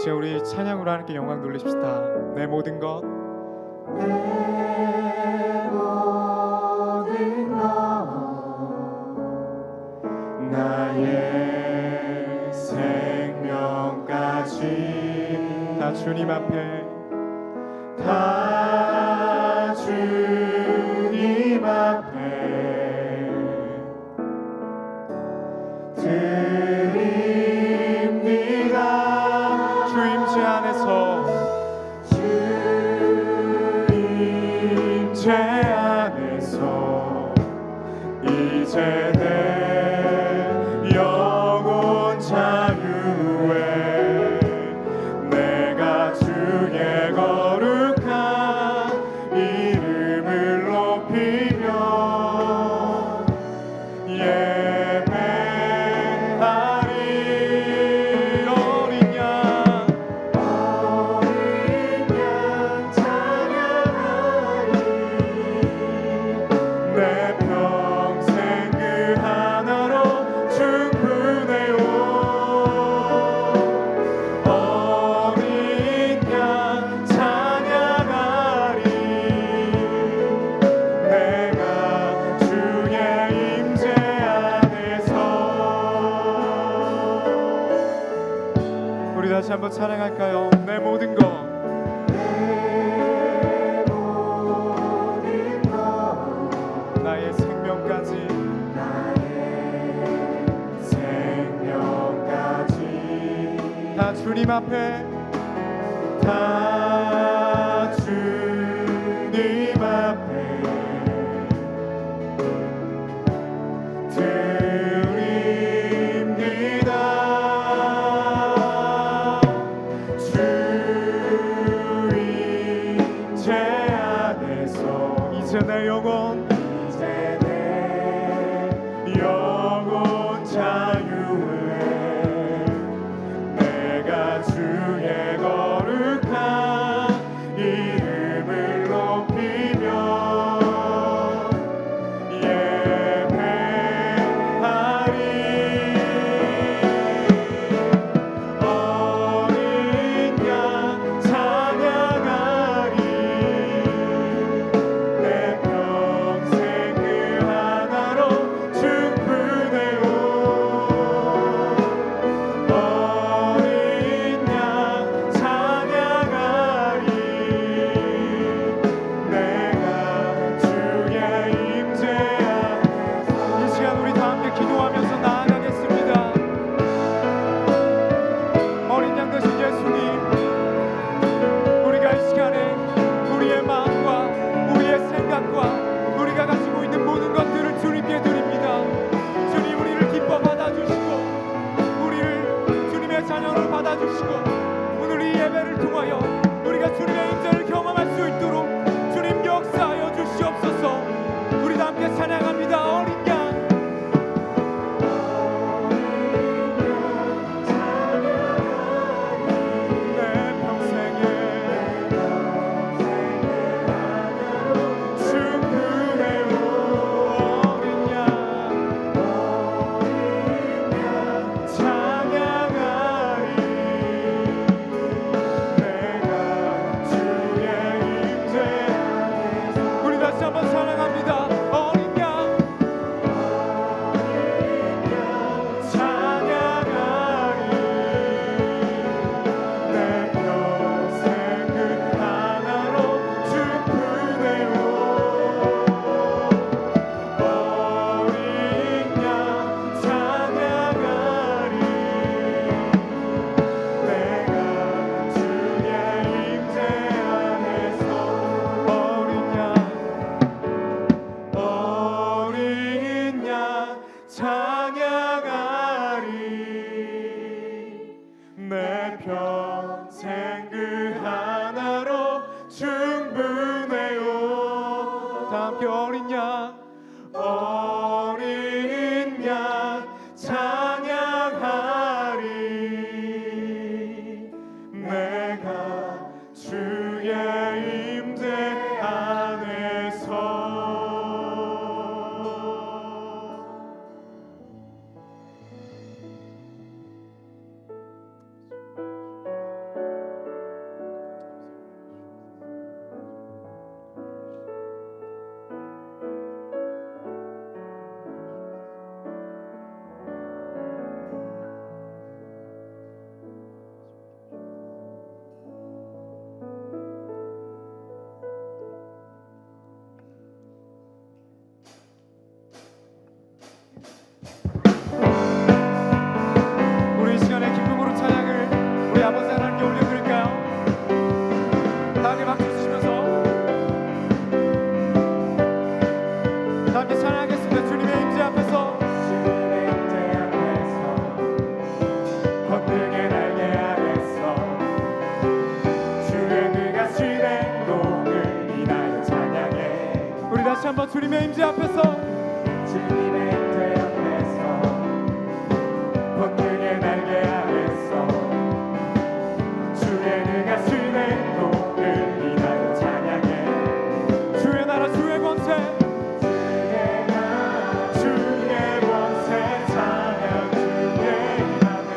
시간 우리 찬양으로 하나님께 영광 돌리십시다. 내 모든 것, 내 모든 것 나의 생명까지 다 주님 앞에, 다 주님 앞에 드립니다. 주 임재 안에서, 주 임재 안에서 이제 내 영혼 자유에 내가 주의 거룩한 이름을 높이며 예배하리. 어린 양, 어린 양 찬양하리. 내 평생 그 하나로 충분해요. 어린 양 찬양하리. 내가 주의 임재 안에서. 우리 다시 한번 찬양할까요? 내 모든 것, 내 모든 것 나의 생명까지, 나의 생명까지 다 주님 앞에, 다 주님 앞에 드립니다. 주 임재 안에서 이제 내 영혼, 이제 내 영혼 자유에 내가 주의 거룩한 이름을 높이며 예배하리. 어린 양 찬양하리. 내 평생 그 하나로 충분해요. 어린 양 찬양하리. 내가 주의 임재 안에서. 이 시간 우리 다 함께 기도하면서 나아가겠습니다. 어린 양 되신 예수님, 우리가 이 시간에 우리의 마음과 우리의 생각과 우리가 가지고 있는 모든 것들을 주님께 드립니다. 주님, 우리를 기뻐 받아주시고 우리를 주님의 자녀로 받아주시고 오늘 이 예배를 통하여 우리가 주님의 임재를 경험할 수 있도록 주님 역사하여 주시옵소서. 우리 다 함께 찬양합니다. 어린 양, 내 평생에 충분해요. 어린 양 찬양하리. 내가 주의 임재. 우리 다시 한번 찬양합니다. 어린 양 찬양하리. 내 평생 그 하나로 충분해요. 어린 양 찬양하리. 내가 주의 임재 안에서. 어린 양, 어린 양 찬양하리. 내 평생 그 하나로 충분해요. 다 함께 어린 양, 어린 양 찬양하리. 내가 주의 임재 안에서. 다시 한번 주님의 임재 앞에서 주님의 임재 앞에서 권능의 날개 아래서 주의 능하시네 노를 인하여 찬양해 주의 나라 주의 권세 주의 나라 주의 권세 찬양 주의 임함에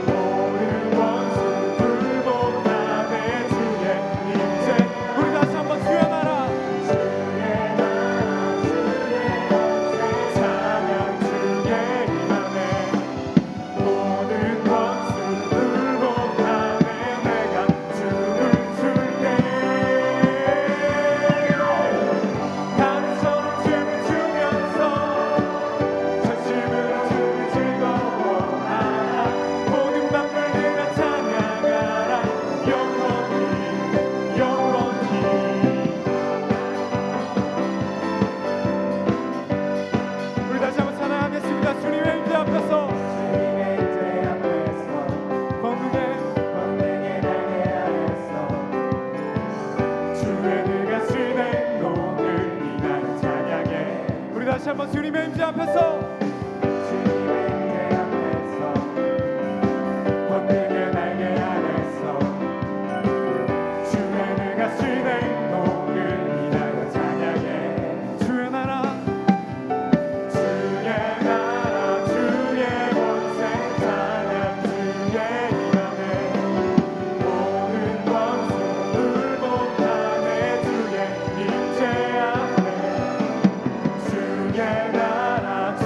모든 원수 굴복하네 주의 임재 우리 다시 한번 주의 나라 주의 나라 주의 권세 찬양 주의 임함에 모든 원수 굴복하네 내가 춤을 출때 다른 손을 춤을 추면서 전심으로 춤을 즐거워하라 모든 만물들아 찬양하라 영원히 영원히 우리 다시 한번 찬양하겠습니다. 주님의 임재 앞에서 주님의 임재 앞에서 권능의 권능의 날개 아래서 주의 능하시네 노를 인하여 찬양해 우리 다시 한번 주님의 임재 앞에서 주님의 임재 앞에서 권능의 날개 아래서 주의 능하시네 노를 인하여 찬양해 주의 나라 주의 나라 주의 권세 찬양 주의 임함에 모든 원수 굴복하네 주의 임재 앞에 주의 나라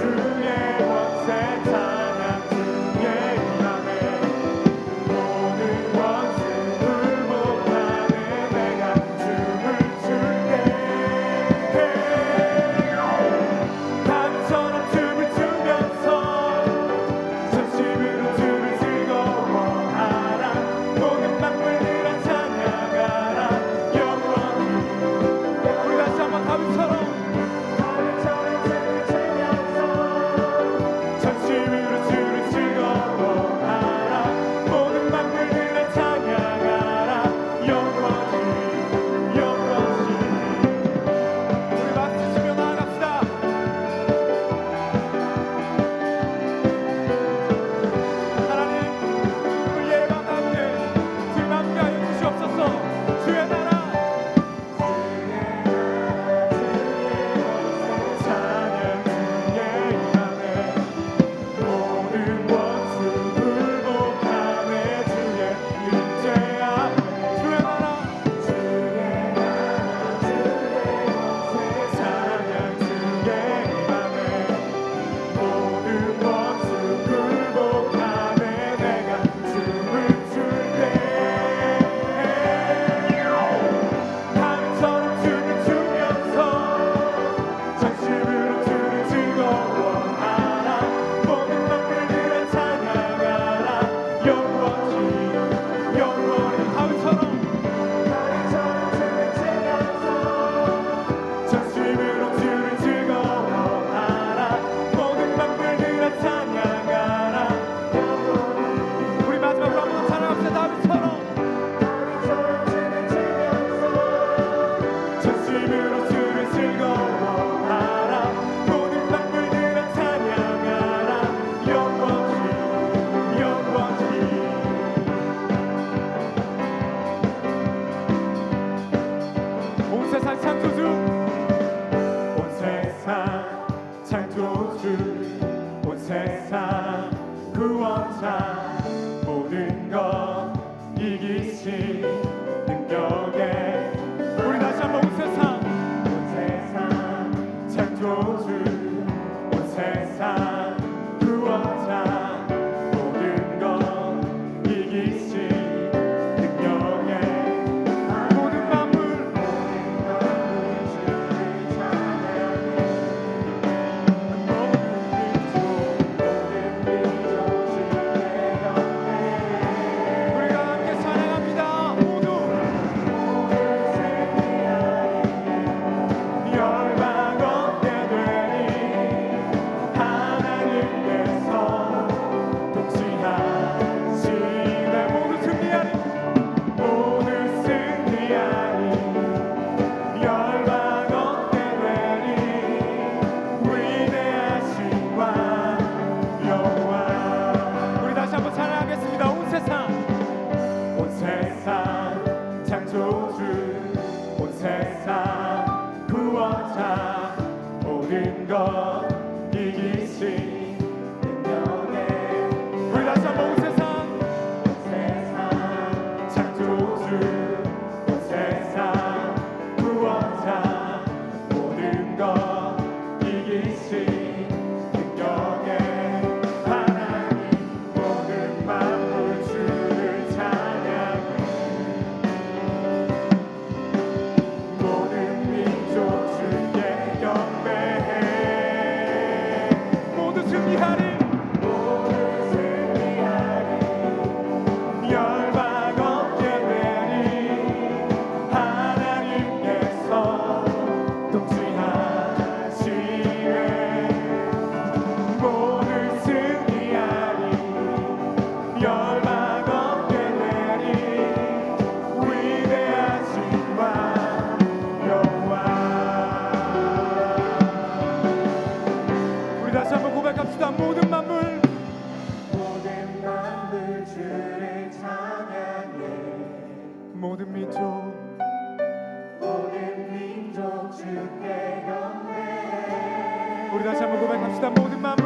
것 이기신 능력에 우리 다시 한번 온 세상 창조주 온 세상 구원자 모든 것 이기신 능력에 하나님 모든 만물 주를 찬양해 모든 민족 주께 경배해 모두 승리하리 열방 없게 되리 하나님께서 통치하시네 모두 승리하리 열방 없게 되리 위대하신 왕 여호와 우리 다시 한번 고백합시다. 모든 만물 주를 찬양해 모든 민족 모든 민족 주께 경배해 우리 다시 한번 고백합시다. 모든 만물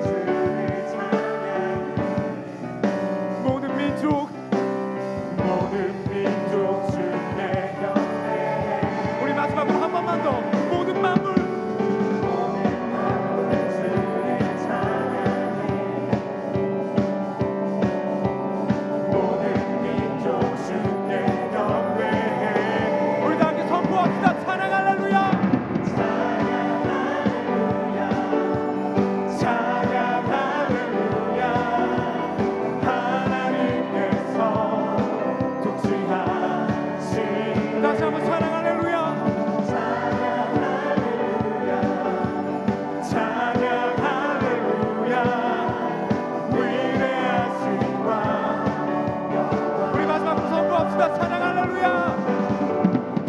주를 찬양해 모든 민족 모든 민족 주께 경배해 우리 마지막으로 한 번만 더 모든 만물 주를 찬양해 모든 민족 주께 경배해 우리 다 함께 선포합시다. 찬양 할렐루야 찬양 할렐루야 하나님께서 통치하신 다시 한번 찬양 할렐루야 찬양 할렐루야 위대하신 왕 우리 마지막으로 선포합시다. 찬양 할렐루야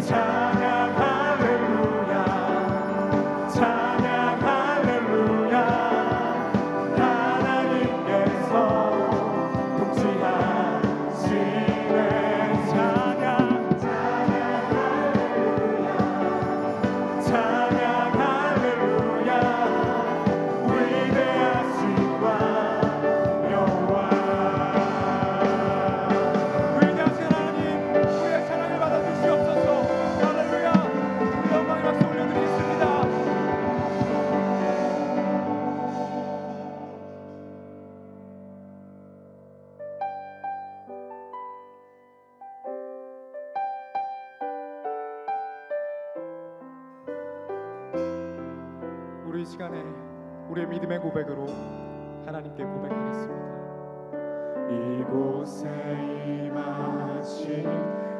찬양 할렐루야 찬양 할렐루야 하나님께서 통치하시네 찬양 할렐루야 위대하신 왕 여호와 위대하신 하나님 우리의 찬양을 받아주시옵소서. 할렐루야 영광의 박수 올려드리겠습니다. 우리 이 시간에 우리의 믿음의 고백으로 하나님께 고백하겠습니다. 이곳에 임하신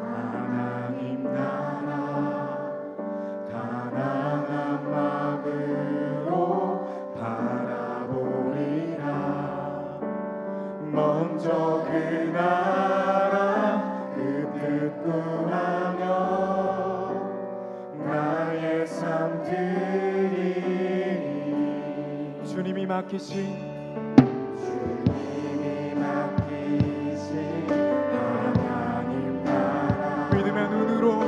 하나님 나라 가난한 마음으로 바라보리라 먼저 그 나라 그 뜻 구하며 나의 삶 드리리 주님이 맡기신 주님이 맡기신 하나님 나라 믿음의 눈으로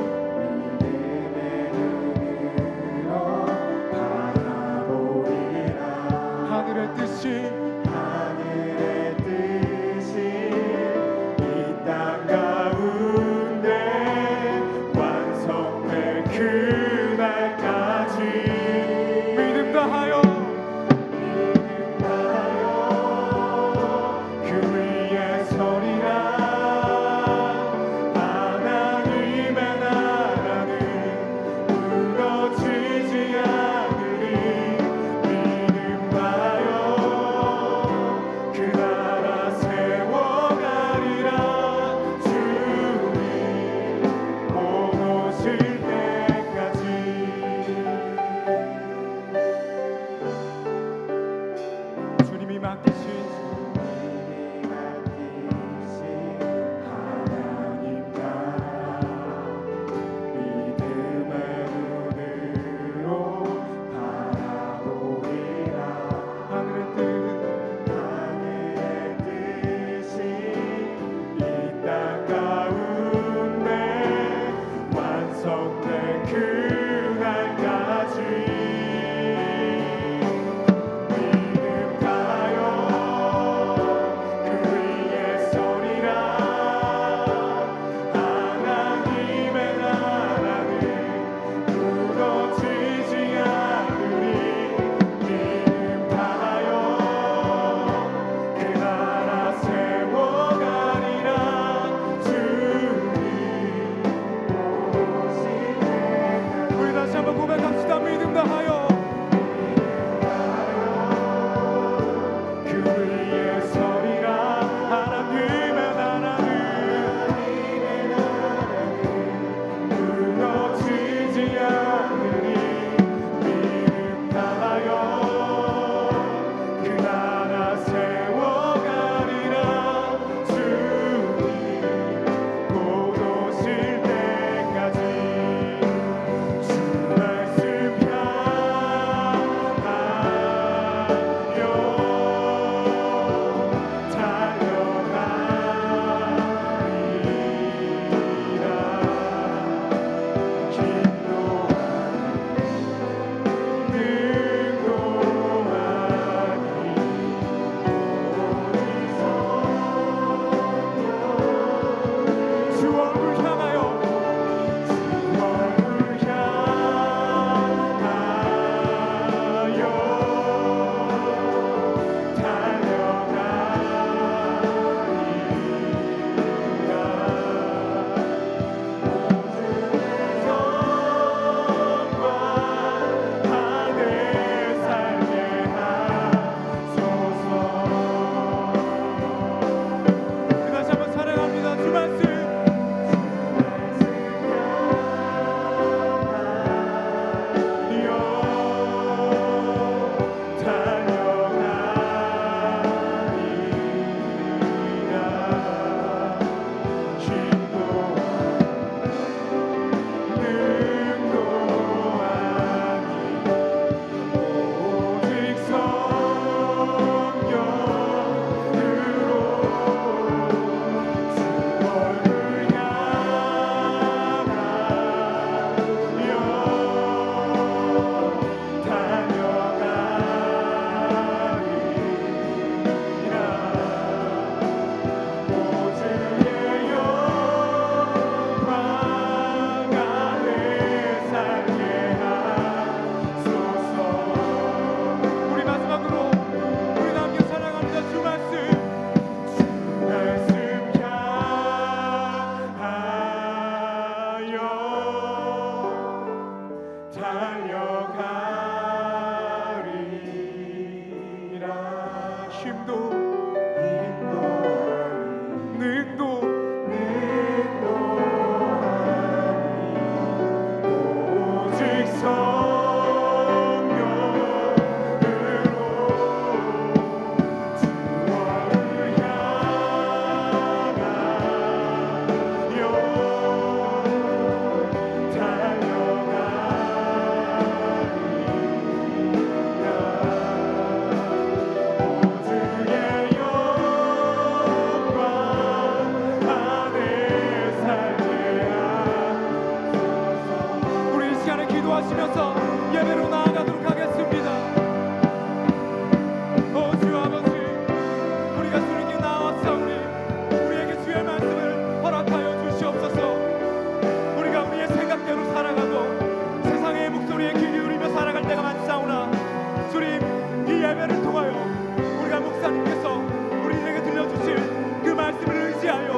바라보리라 하늘의 뜻이 하늘의 뜻이 이 땅 가운데 완성될 그날까지 믿음 다하여 그 위에 서리라 하나님의 나라는 무너지지 않으리 믿음하여 그 나라 세워가리라 주님 곧 오실 때까지 주님이 맡기신 하나님 나라 믿음의 눈으로 바라보리라 하늘의 뜻 하늘의 뜻이 이 땅 가운데 완성될 그날까지 우리 다시 한번 고백합시다. 믿음 다하여 그 위에 서리라. 하나님의 나라는 무너지지 않으니 믿음 다하여 그 나라 세워가리라. 주님 곧 오실 때까지 주 말씀 주 얼굴 향하여 다시 한번 사랑합니다. 주 말씀 우리 마지막으로 우리 함께 사랑합니다. 주 말씀 달려가리라. 힘도 능도 오직 성령으로 주를 향하여 달려가리라. 오주의 영광 안에 살게 하소서. 우리 이 시간에 기도하시면서 예배로 나아가도록 하겠습니다. 주 아버지, 우리가 주님께 나왔사오니 우리에게 주의 말씀을 허락하여 주시옵소서. 우리가 우리의 생각대로 살아가고 세상의 목소리에 귀 기울이며 살아갈 때가 많사오나 주님, 이 예배를 통하여 우리가 목사님께서 우리에게 들려주실 그 말씀을 의지하여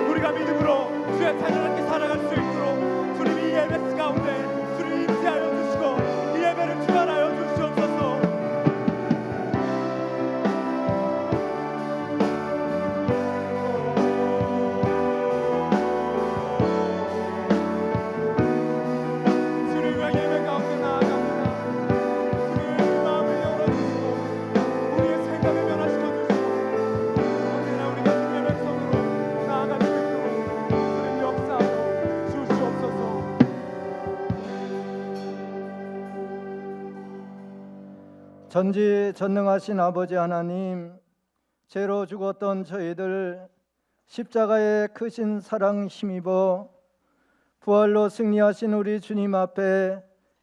우리가 믿음으로 주의 찬양함께 살아갈 수 있도록 주님 이 예배 가운데 주님 임재하여 주시고 이 예배를 주관하여 주시옵소서. 주님과 예배 가운데 나아갑니다. 주님의 마음을 열어주시고 우리의 생각을 변화시켜주시고 언제나 우리가 주님의 백성으로 나아갈 수 있도록 주님 역사하여 주시옵소서. 전지전능하신 아버지 하나님, 죄로 죽었던 저희들 십자가의 크신 사랑 힘입어 부활로 승리하신 우리 주님 앞에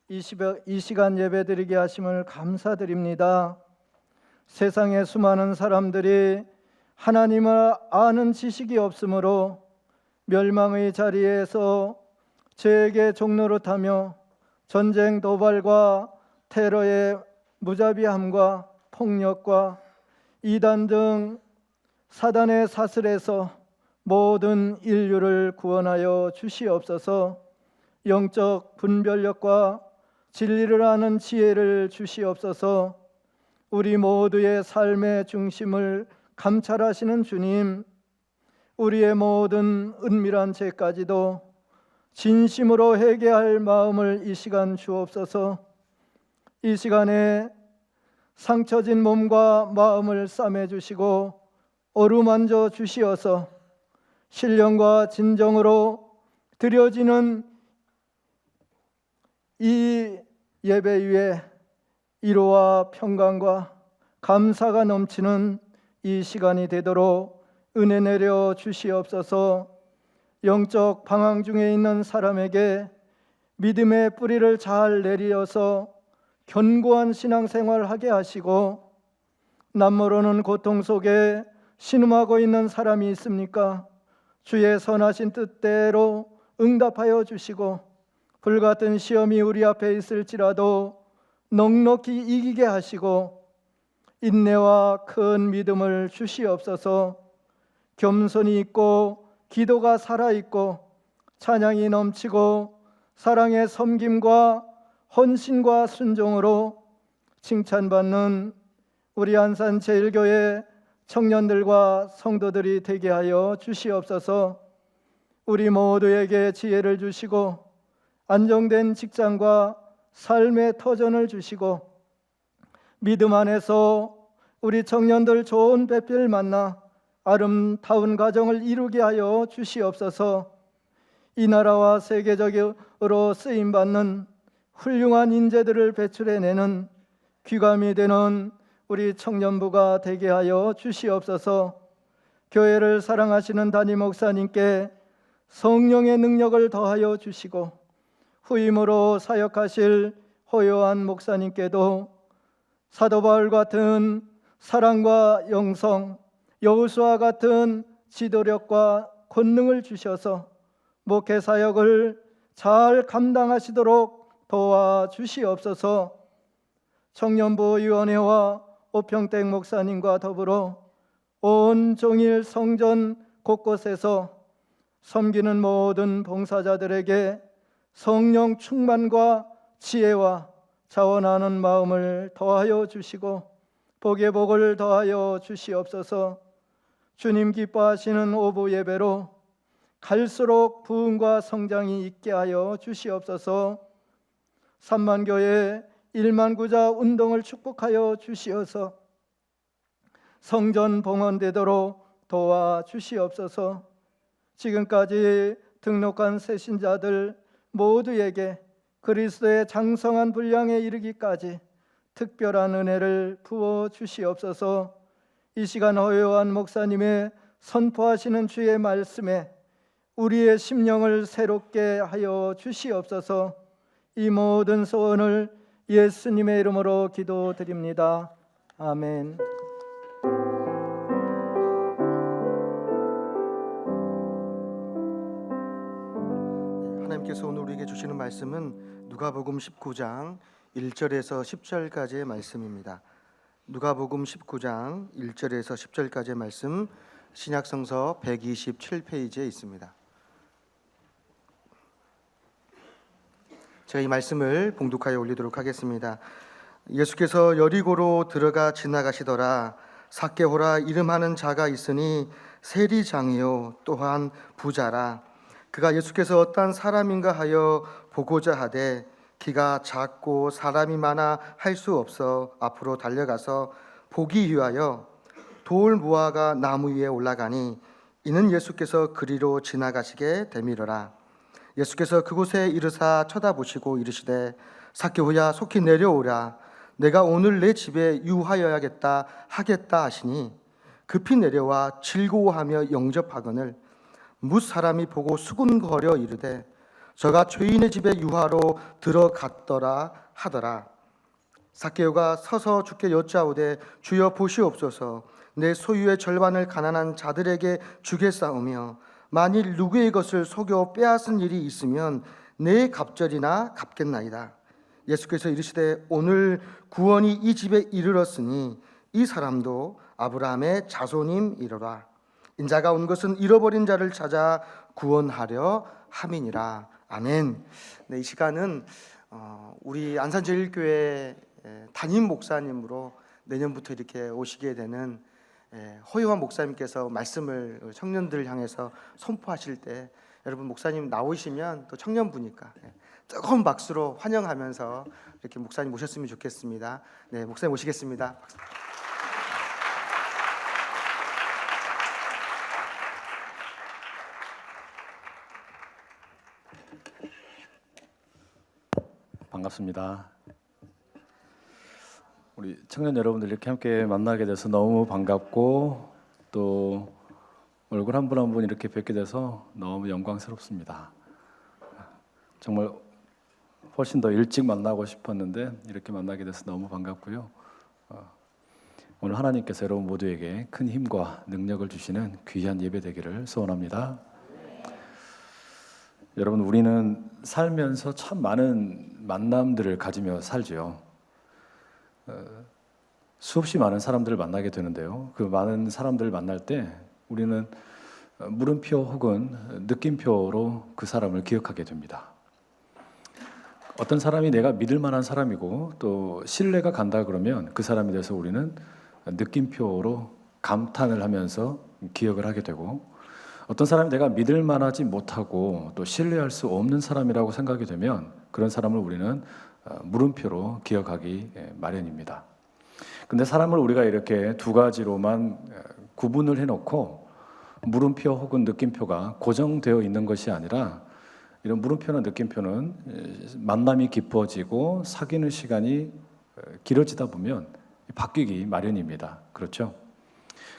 이 시간 예배드리게 하심을 감사드립니다. 세상의 수많은 사람들이 하나님을 아는 지식이 없으므로 멸망의 자리에서 죄에게 종노릇하며 전쟁 도발과 테러의 무자비함과 폭력과 이단 등 사단의 사슬에서 모든 인류를 구원하여 주시옵소서. 영적 분별력과 진리를 아는 지혜를 주시옵소서. 우리 모두의 삶의 중심을 감찰하시는 주님, 우리의 모든 은밀한 죄까지도 진심으로 회개할 마음을 이 시간 주옵소서. 이 시간에 상처진 몸과 마음을 싸매 주시고 어루만져 주시어서 신령과 진정으로 드려지는 이 예배 위에 위로와 평강과 감사가 넘치는 이 시간이 되도록 은혜 내려 주시옵소서. 영적 방황 중에 있는 사람에게 믿음의 뿌리를 잘 내리어서 견고한 신앙생활을 하게 하시고, 남모르는 고통 속에 신음하고 있는 사람이 있습니까? 주의 선하신 뜻대로 응답하여 주시고, 불같은 시험이 우리 앞에 있을지라도 넉넉히 이기게 하시고 인내와 큰 믿음을 주시옵소서. 겸손이 있고 기도가 살아있고 찬양이 넘치고 사랑의 섬김과 헌신과 순종으로 칭찬받는 우리 안산 제일교회 청년들과 성도들이 되게 하여 주시옵소서. 우리 모두에게 지혜를 주시고 안정된 직장과 삶의 터전을 주시고 믿음 안에서 우리 청년들 좋은 배필 만나 아름다운 가정을 이루게 하여 주시옵소서. 이 나라와 세계적으로 쓰임받는 훌륭한 인재들을 배출해내는 귀감이 되는 우리 청년부가 되게 하여 주시옵소서. 교회를 사랑하시는 담임 목사님께 성령의 능력을 더하여 주시고 후임으로 사역하실 호요한 목사님께도 사도 바울 같은 사랑과 영성, 여호수아 같은 지도력과 권능을 주셔서 목회 사역을 잘 감당하시도록 도와주시옵소서. 청년부위원회와 오평택 목사님과 더불어 온종일 성전 곳곳에서 섬기는 모든 봉사자들에게 성령 충만과 지혜와 자원하는 마음을 더하여 주시고 복의 복을 더하여 주시옵소서. 주님 기뻐하시는 오부 예배로 갈수록 부흥과 성장이 있게 하여 주시옵소서. 3만 교회 1만 구자 운동을 축복하여 주시어서 성전 봉헌되도록 도와주시옵소서. 지금까지 등록한 새신자들 모두에게 그리스도의 장성한 분량에 이르기까지 특별한 은혜를 부어 주시옵소서. 이 시간 허요한 목사님의 선포하시는 주의 말씀에 우리의 심령을 새롭게 하여 주시옵소서. 이 모든 소원을 예수님의 이름으로 기도드립니다. 아멘. 하나님께서 오늘 우리에게 주시는 말씀은 누가복음 19장 1절에서 10절까지의 말씀입니다. 누가복음 19장 1절에서 10절까지의 말씀, 신약성서 127페이지에 있습니다. 제가 이 말씀을 봉독하여 올리도록 하겠습니다. 예수께서 여리고로 들어가 지나가시더라. 삭개오라 이름하는 자가 있으니 세리장이요 또한 부자라. 그가 예수께서 어떠한 사람인가 하여 보고자 하되 키가 작고 사람이 많아 할 수 없어 앞으로 달려가서 보기 위하여 돌 무화과 나무 위에 올라가니 이는 예수께서 그리로 지나가시게 되밀어라. 예수께서 그곳에 이르사 쳐다보시고 이르시되 삭개오야 속히 내려오라. 내가 오늘 내 집에 유하여야겠다 하겠다 하시니 급히 내려와 즐거워하며 영접하거늘 뭇 사람이 보고 수군거려 이르되 저가 죄인의 집에 유하로 들어갔더라 하더라. 삭개오가 서서 주께 여짜오되 주여 보시옵소서. 내 소유의 절반을 가난한 자들에게 주겠사오며 만일 누구의 것을 속여 빼앗은 일이 있으면 내 갑절이나 갚겠나이다. 예수께서 이르시되 오늘 구원이 이 집에 이르렀으니 이 사람도 아브라함의 자손임이로라. 인자가 온 것은 잃어버린 자를 찾아 구원하려 함이니라. 아멘. 네, 이 시간은 우리 안산제일교회 담임 목사님으로 내년부터 이렇게 오시게 되는 허요한 목사님께서 말씀을 청년들을 향해서 선포하실 때 여러분 목사님 나오시면 또 청년부니까 뜨거운 박수로 환영하면서 이렇게 목사님 모셨으면 좋겠습니다. 네, 목사님 모시겠습니다. 박수. 반갑습니다. 우리 청년 여러분들 이렇게 함께 만나게 돼서 너무 반갑고 또 얼굴 한 분 한 분 이렇게 뵙게 돼서 너무 영광스럽습니다. 정말 훨씬 더 일찍 만나고 싶었는데 이렇게 만나게 돼서 너무 반갑고요. 오늘 하나님께서 여러분 모두에게 큰 힘과 능력을 주시는 귀한 예배 되기를 소원합니다. 여러분, 우리는 살면서 참 많은 만남들을 가지며 살죠. 수없이 많은 사람들을 만나게 되는데요. 그 많은 사람들을 만날 때 우리는 물음표 혹은 느낌표로 그 사람을 기억하게 됩니다. 어떤 사람이 내가 믿을 만한 사람이고 또 신뢰가 간다 그러면 그 사람에 대해서 우리는 느낌표로 감탄을 하면서 기억을 하게 되고, 어떤 사람이 내가 믿을 만하지 못하고 또 신뢰할 수 없는 사람이라고 생각이 되면 그런 사람을 우리는 물음표로 기억하기 마련입니다. 근데 사람을 우리가 이렇게 두 가지로만 구분을 해놓고 물음표 혹은 느낌표가 고정되어 있는 것이 아니라, 이런 물음표나 느낌표는 만남이 깊어지고 사귀는 시간이 길어지다 보면 바뀌기 마련입니다. 그렇죠?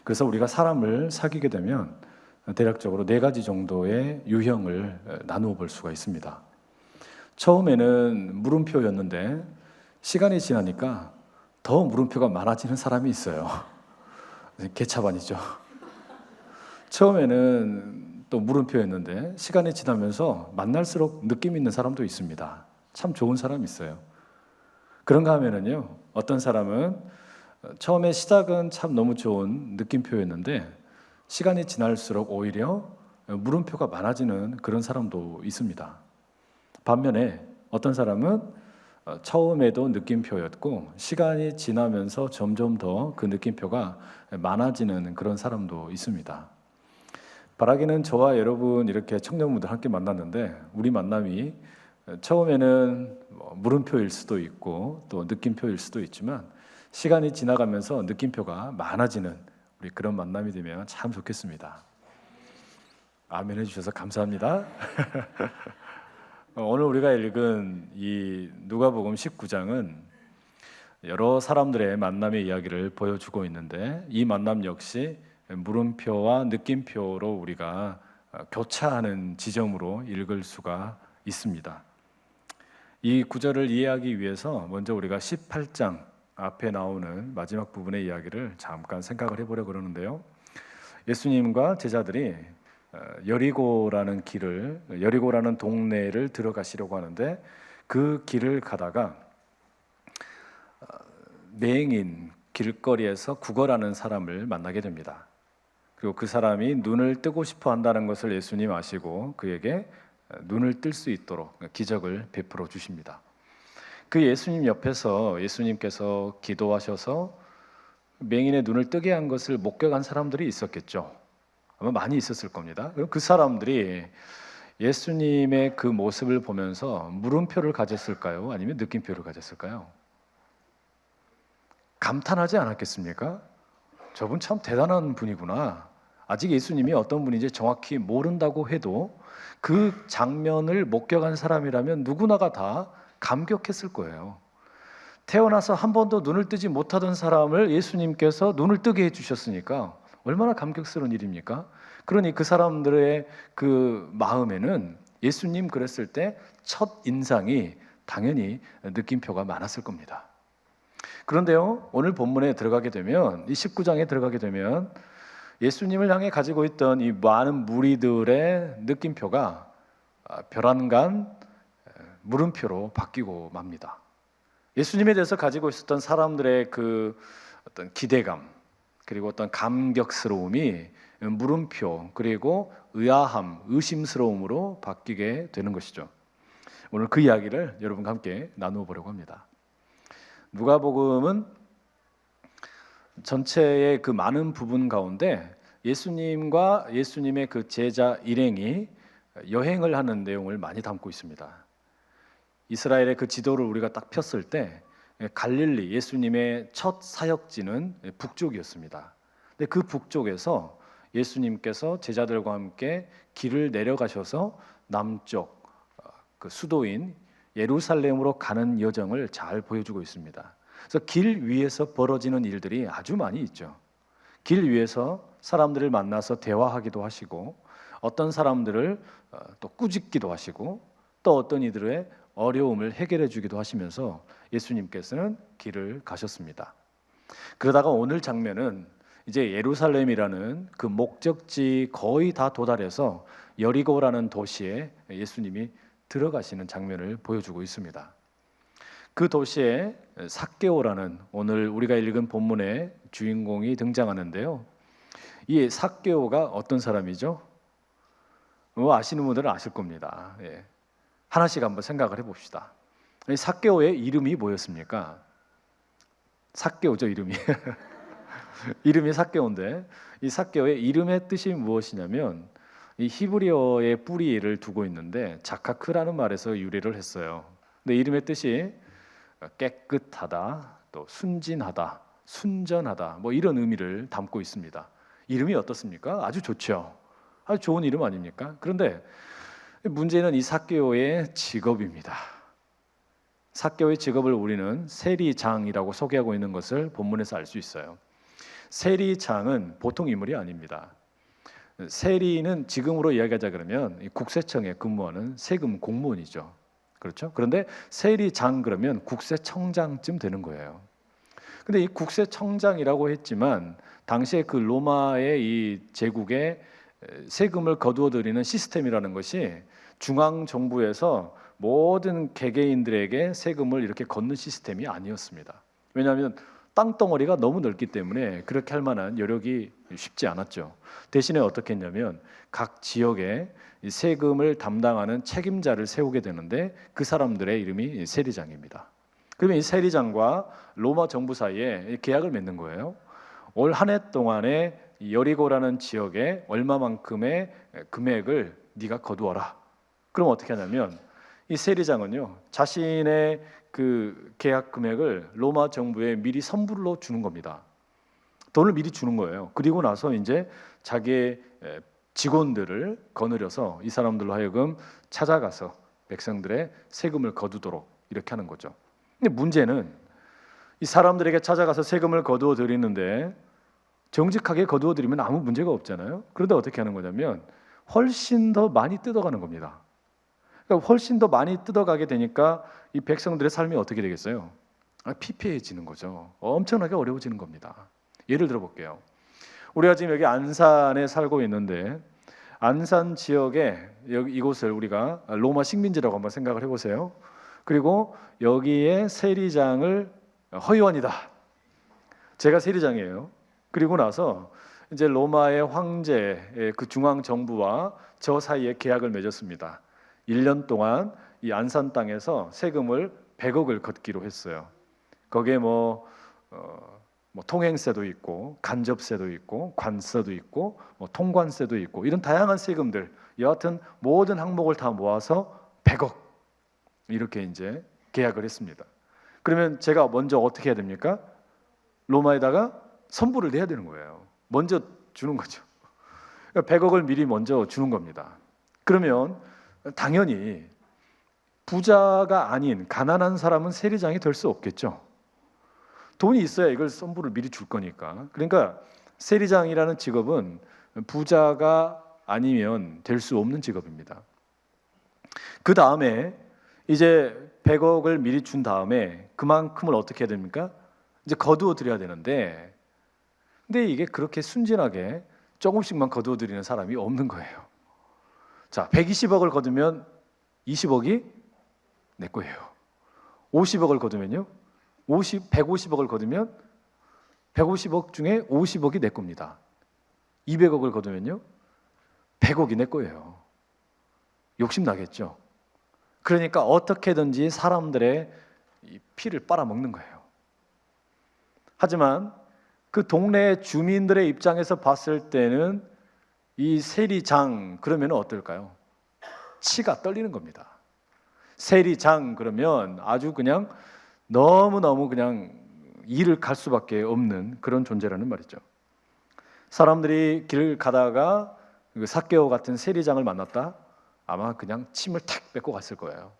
그래서 우리가 사람을 사귀게 되면 대략적으로 4가지 정도의 유형을 나누어 볼 수가 있습니다. 처음에는 물음표였는데 시간이 지나니까 더 물음표가 많아지는 사람이 있어요. 개차반이죠. 처음에는 또 물음표였는데 시간이 지나면서 만날수록 느낌 있는 사람도 있습니다. 참 좋은 사람이 있어요. 그런가 하면은요, 어떤 사람은 처음에 시작은 참 너무 좋은 느낌표였는데 시간이 지날수록 오히려 물음표가 많아지는 그런 사람도 있습니다. 반면에 어떤 사람은 처음에도 느낌표였고 시간이 지나면서 점점 더 그 느낌표가 많아지는 그런 사람도 있습니다. 바라기는 저와 여러분 이렇게 청년분들 함께 만났는데 우리 만남이 처음에는 물음표일 수도 있고 또 느낌표일 수도 있지만 시간이 지나가면서 느낌표가 많아지는 우리 그런 만남이 되면 참 좋겠습니다. 아멘 해주셔서 감사합니다. 오늘 우리가 읽은 이 누가복음 19장은 여러 사람들의 만남의 이야기를 보여주고 있는데, 이 만남 역시 물음표와 느낌표로 우리가 교차하는 지점으로 읽을 수가 있습니다. 이 구절을 이해하기 위해서 먼저 우리가 18장 앞에 나오는 마지막 부분의 이야기를 잠깐 생각을 해보려고 그러는데요. 예수님과 제자들이 여리고라는 동네를 들어가시려고 하는데 그 길을 가다가 맹인 길거리에서 구걸하는 사람을 만나게 됩니다. 그리고 그 사람이 눈을 뜨고 싶어 한다는 것을 예수님 아시고 그에게 눈을 뜰 수 있도록 기적을 베풀어 주십니다. 그 예수님 옆에서 예수님께서 기도하셔서 맹인의 눈을 뜨게 한 것을 목격한 사람들이 있었겠죠. 아마 많이 있었을 겁니다. 그 사람들이 예수님의 그 모습을 보면서 물음표를 가졌을까요? 아니면 느낌표를 가졌을까요? 감탄하지 않았겠습니까? 저분 참 대단한 분이구나. 아직 예수님이 어떤 분인지 정확히 모른다고 해도 그 장면을 목격한 사람이라면 누구나가 다 감격했을 거예요. 태어나서 한 번도 눈을 뜨지 못하던 사람을 예수님께서 눈을 뜨게 해주셨으니까 얼마나 감격스러운 일입니까? 그러니 그 사람들의 그 마음에는 예수님 그랬을 때 첫 인상이 당연히 느낌표가 많았을 겁니다. 그런데요, 오늘 본문에 들어가게 되면, 이 19장에 들어가게 되면 예수님을 향해 가지고 있던 이 많은 무리들의 느낌표가 별안간 물음표로 바뀌고 맙니다. 예수님에 대해서 가지고 있었던 사람들의 그 어떤 기대감, 그리고 어떤 감격스러움이 물음표, 그리고 의아함, 의심스러움으로 바뀌게 되는 것이죠. 오늘 그 이야기를 여러분과 함께 나누어 보려고 합니다. 누가복음은 전체의 그 많은 부분 가운데 예수님과 예수님의 그 제자 일행이 여행을 하는 내용을 많이 담고 있습니다. 이스라엘의 그 지도를 우리가 딱 폈을 때 갈릴리, 예수님의 첫 사역지는 북쪽이었습니다. 근데 그 북쪽에서 예수님께서 제자들과 함께 길을 내려가셔서 남쪽 그 수도인 예루살렘으로 가는 여정을 잘 보여주고 있습니다. 그래서 길 위에서 벌어지는 일들이 아주 많이 있죠. 길 위에서 사람들을 만나서 대화하기도 하시고, 어떤 사람들을 또 꾸짖기도 하시고, 또 어떤 이들의 어려움을 해결해 주기도 하시면서 예수님께서는 길을 가셨습니다. 그러다가 오늘 장면은 이제 예루살렘이라는 그 목적지 거의 다 도달해서 여리고라는 도시에 예수님이 들어가시는 장면을 보여주고 있습니다. 그 도시에 삭개오라는 오늘 우리가 읽은 본문의 주인공이 등장하는데요. 이 삭개오가 어떤 사람이죠? 아시는 분들은 아실 겁니다. 하나씩 한번 생각을 해봅시다. 이 삭개오의 이름이 뭐였습니까? 삭개오죠, 이름이. 이름이 삭개오인데, 이 삭개오의 이름의 뜻이 무엇이냐면 이 히브리어의 뿌리를 두고 있는데 자카크라는 말에서 유래를 했어요. 근데 이름의 뜻이 깨끗하다, 또 순진하다, 순전하다, 뭐 이런 의미를 담고 있습니다. 이름이 어떻습니까? 아주 좋죠. 아주 좋은 이름 아닙니까? 그런데 문제는 이 삭개오의 직업입니다. 삭개오의 직업을 우리는 세리장이라고 소개하고 있는 것을 본문에서 알 수 있어요. 세리장은 보통 인물이 아닙니다. 세리는 지금으로 이야기하자 그러면 국세청에 근무하는 세금 공무원이죠. 그렇죠? 그런데 세리장 그러면 국세청장쯤 되는 거예요. 근데 이 국세청장이라고 했지만 당시에 그 로마의 이 제국의 세금을 거두어 들이는 시스템이라는 것이 중앙 정부에서 모든 개개인들에게 세금을 이렇게 걷는 시스템이 아니었습니다. 왜냐하면 땅덩어리가 너무 넓기 때문에 그렇게 할 만한 여력이 쉽지 않았죠. 대신에 어떻게 했냐면 각 지역에 세금을 담당하는 책임자를 세우게 되는데 그 사람들의 이름이 세리장입니다. 그러면 이 세리장과 로마 정부 사이에 계약을 맺는 거예요. 올 한 해 동안에 여리고라는 지역에 얼마만큼의 금액을 네가 거두어라. 그럼 어떻게 하냐면 이 세리장은요, 자신의 그 계약 금액을 로마 정부에 미리 선불로 주는 겁니다. 돈을 미리 주는 거예요. 그리고 나서 이제 자기의 직원들을 거느려서 이 사람들로 하여금 찾아가서 백성들의 세금을 거두도록 이렇게 하는 거죠. 근데 문제는 이 사람들에게 찾아가서 세금을 거두어 드리는데 정직하게 거두어 드리면 아무 문제가 없잖아요. 그런데 어떻게 하는 거냐면 훨씬 더 많이 뜯어가는 겁니다. 그러니까 훨씬 더 많이 뜯어가게 되니까 이 백성들의 삶이 어떻게 되겠어요? 피폐해지는 거죠. 엄청나게 어려워지는 겁니다. 예를 들어 볼게요. 우리가 지금 여기 안산에 살고 있는데 안산 지역에 이곳을 우리가 로마 식민지라고 한번 생각을 해보세요. 그리고 여기에 세리장을 허위원이다. 제가 세리장이에요. 그리고 나서 이제 로마의 황제 그 중앙 정부와 저 사이에 계약을 맺었습니다. 1년 동안 이 안산 땅에서 세금을 100억을 걷기로 했어요. 거기에 뭐 통행세도 있고 간접세도 있고 관세도 있고 뭐 통관세도 있고 이런 다양한 세금들, 여하튼 모든 항목을 다 모아서 100억 이렇게 이제 계약을 했습니다. 그러면 제가 먼저 어떻게 해야 됩니까? 로마에다가 선불을 내야 되는 거예요. 먼저 주는 거죠. 100억을 미리 먼저 주는 겁니다. 그러면 당연히 부자가 아닌 가난한 사람은 세리장이 될 수 없겠죠. 돈이 있어야 이걸 선불을 미리 줄 거니까. 그러니까 세리장이라는 직업은 부자가 아니면 될 수 없는 직업입니다. 그 다음에 이제 100억을 미리 준 다음에 그만큼을 어떻게 해야 됩니까? 이제 거두어 드려야 되는데, 근데 이게 그렇게 순진하게 조금씩만 거두어 드리는 사람이 없는 거예요. 자, 120억을 거두면 20억이 내 거예요. 50억을 거두면요, 150억을 거두면 150억 중에 50억이 내 겁니다. 200억을 거두면요 100억이 내 거예요. 욕심 나겠죠. 그러니까 어떻게든지 사람들의 이 피를 빨아먹는 거예요. 하지만 그 동네 주민들의 입장에서 봤을 때는 이 세리장 그러면 어떨까요? 치가 떨리는 겁니다. 세리장 그러면 아주 그냥 너무너무 그냥 이를 갈 수밖에 없는 그런 존재라는 말이죠. 사람들이 길을 가다가 그 삭개오 같은 세리장을 만났다? 아마 그냥 침을 탁 뱉고 갔을 거예요.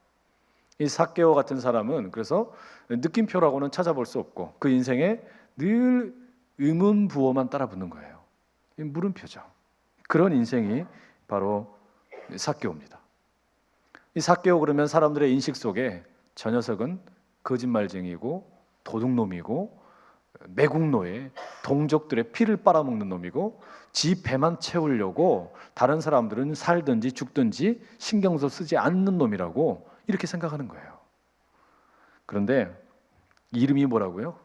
이 삭개오 같은 사람은 그래서 느낌표라고는 찾아볼 수 없고 그 인생에 늘 의문부호만 따라 붙는 거예요. 물음표죠. 그런 인생이 바로 삭개오입니다. 이 삭개오 그러면 사람들의 인식 속에 저 녀석은 거짓말쟁이고 도둑놈이고 매국노예, 동족들의 피를 빨아먹는 놈이고 지 배만 채우려고 다른 사람들은 살든지 죽든지 신경도 쓰지 않는 놈이라고 이렇게 생각하는 거예요. 그런데 이름이 뭐라고요?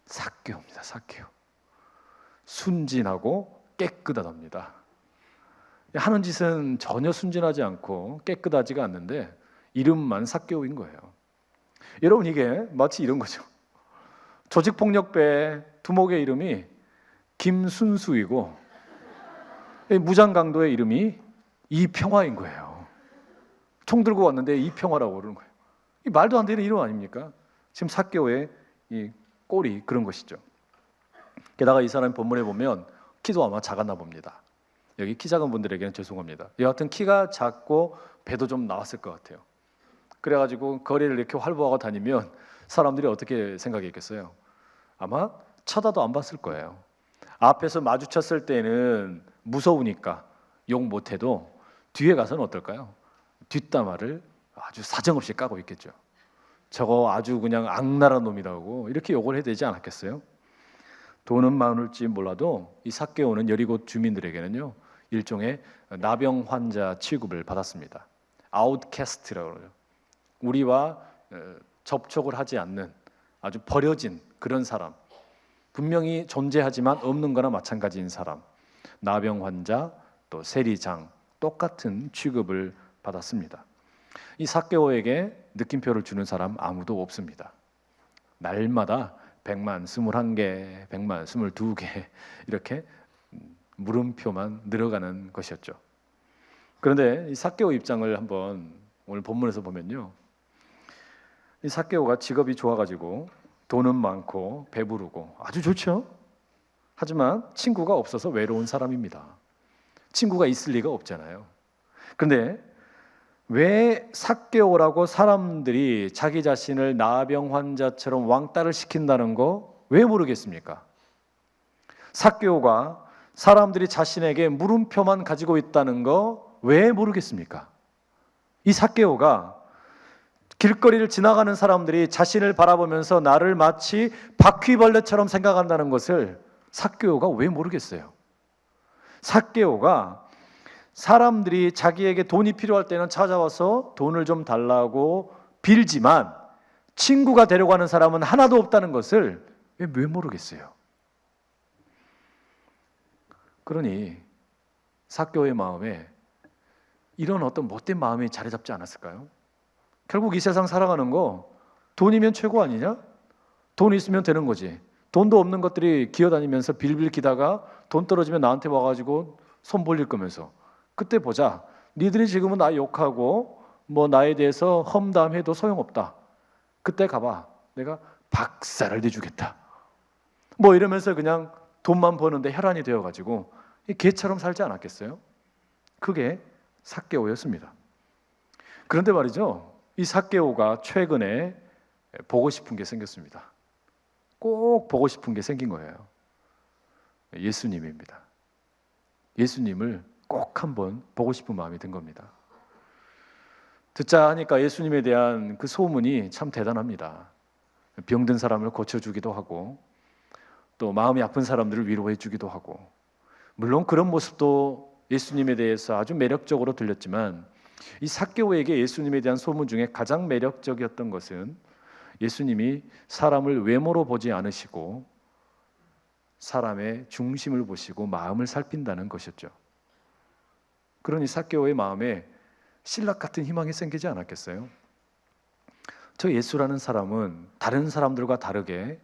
삭개오입니다. 삭개오. 순진하고 깨끗하답니다. 하는 짓은 전혀 순진하지 않고 깨끗하지가 않는데 이름만 삭개오인 거예요. 여러분 이게 마치 이런 거죠. 조직폭력배 두목의 이름이 김순수이고 무장강도의 이름이 이평화인 거예요. 총 들고 왔는데 이평화라고 그러는 거예요. 이 말도 안 되는 이름 아닙니까? 지금 삭개오의 이 꼴이 그런 것이죠. 게다가 이 사람 본문에 보면 키도 아마 작았나 봅니다. 여기 키 작은 분들에게는 죄송합니다. 여하튼 키가 작고 배도 좀 나왔을 것 같아요. 그래가지고 거리를 이렇게 활보하고 다니면 사람들이 어떻게 생각했겠어요? 아마 쳐다도 안 봤을 거예요. 앞에서 마주쳤을 때는 무서우니까 욕 못해도 뒤에 가서는 어떨까요? 뒷담화를 아주 사정없이 까고 있겠죠. 저거 아주 그냥 악랄한 놈이라고 이렇게 욕을 해야 되지 않았겠어요? 돈은 많을지 몰라도 이 삭개오는 여리고 주민들에게는요 일종의 나병 환자 취급을 받았습니다. 아웃캐스트라고 그러죠. 우리와 접촉을 하지 않는 아주 버려진 그런 사람, 분명히 존재하지만 없는 거나 마찬가지인 사람, 나병 환자, 또 세리장 똑같은 취급을 받았습니다. 이 삭개오에게 느낌표를 주는 사람 아무도 없습니다. 날마다 100만 21개, 100만 22개 이렇게 물음표만 늘어가는 것이었죠. 그런데 이 삭개오 입장을 한번 오늘 본문에서 보면요, 이 삭개오가 직업이 좋아가지고 돈은 많고 배부르고 아주 좋죠. 하지만 친구가 없어서 외로운 사람입니다. 친구가 있을 리가 없잖아요. 그런데 왜 삭개오라고 사람들이 자기 자신을 나병 환자처럼 왕따를 시킨다는 거 왜 모르겠습니까? 삭개오가 사람들이 자신에게 물음표만 가지고 있다는 거 왜 모르겠습니까? 이 삭개오가 길거리를 지나가는 사람들이 자신을 바라보면서 나를 마치 바퀴벌레처럼 생각한다는 것을 삭개오가 왜 모르겠어요? 삭개오가 사람들이 자기에게 돈이 필요할 때는 찾아와서 돈을 좀 달라고 빌지만 친구가 데려가는 사람은 하나도 없다는 것을 왜 모르겠어요? 그러니 삭개오의 마음에 이런 어떤 못된 마음이 자리 잡지 않았을까요? 결국 이 세상 살아가는 거 돈이면 최고 아니냐? 돈 있으면 되는 거지. 돈도 없는 것들이 기어다니면서 빌빌 기다가 돈 떨어지면 나한테 와가지고 손 벌릴 거면서 그때 보자. 니들이 지금은 나 욕하고 뭐 나에 대해서 험담해도 소용없다. 그때 가봐. 내가 박살을 내주겠다. 뭐 이러면서 그냥 돈만 버는데 혈안이 되어가지고 개처럼 살지 않았겠어요? 그게 삭개오였습니다. 그런데 말이죠. 이 삭개오가 최근에 보고 싶은 게 생겼습니다. 꼭 보고 싶은 게 생긴 거예요. 예수님입니다. 예수님을 꼭 한번 보고 싶은 마음이 든 겁니다. 듣자 하니까 예수님에 대한 그 소문이 참 대단합니다. 병든 사람을 고쳐주기도 하고 또 마음이 아픈 사람들을 위로해 주기도 하고 물론 그런 모습도 예수님에 대해서 아주 매력적으로 들렸지만 이 삭개오에게 예수님에 대한 소문 중에 가장 매력적이었던 것은 예수님이 사람을 외모로 보지 않으시고 사람의 중심을 보시고 마음을 살핀다는 것이었죠. 그러니 삭개오의 마음에 신락 같은 희망이 생기지 않았겠어요? 저 예수라는 사람은 다른 사람들과 다르게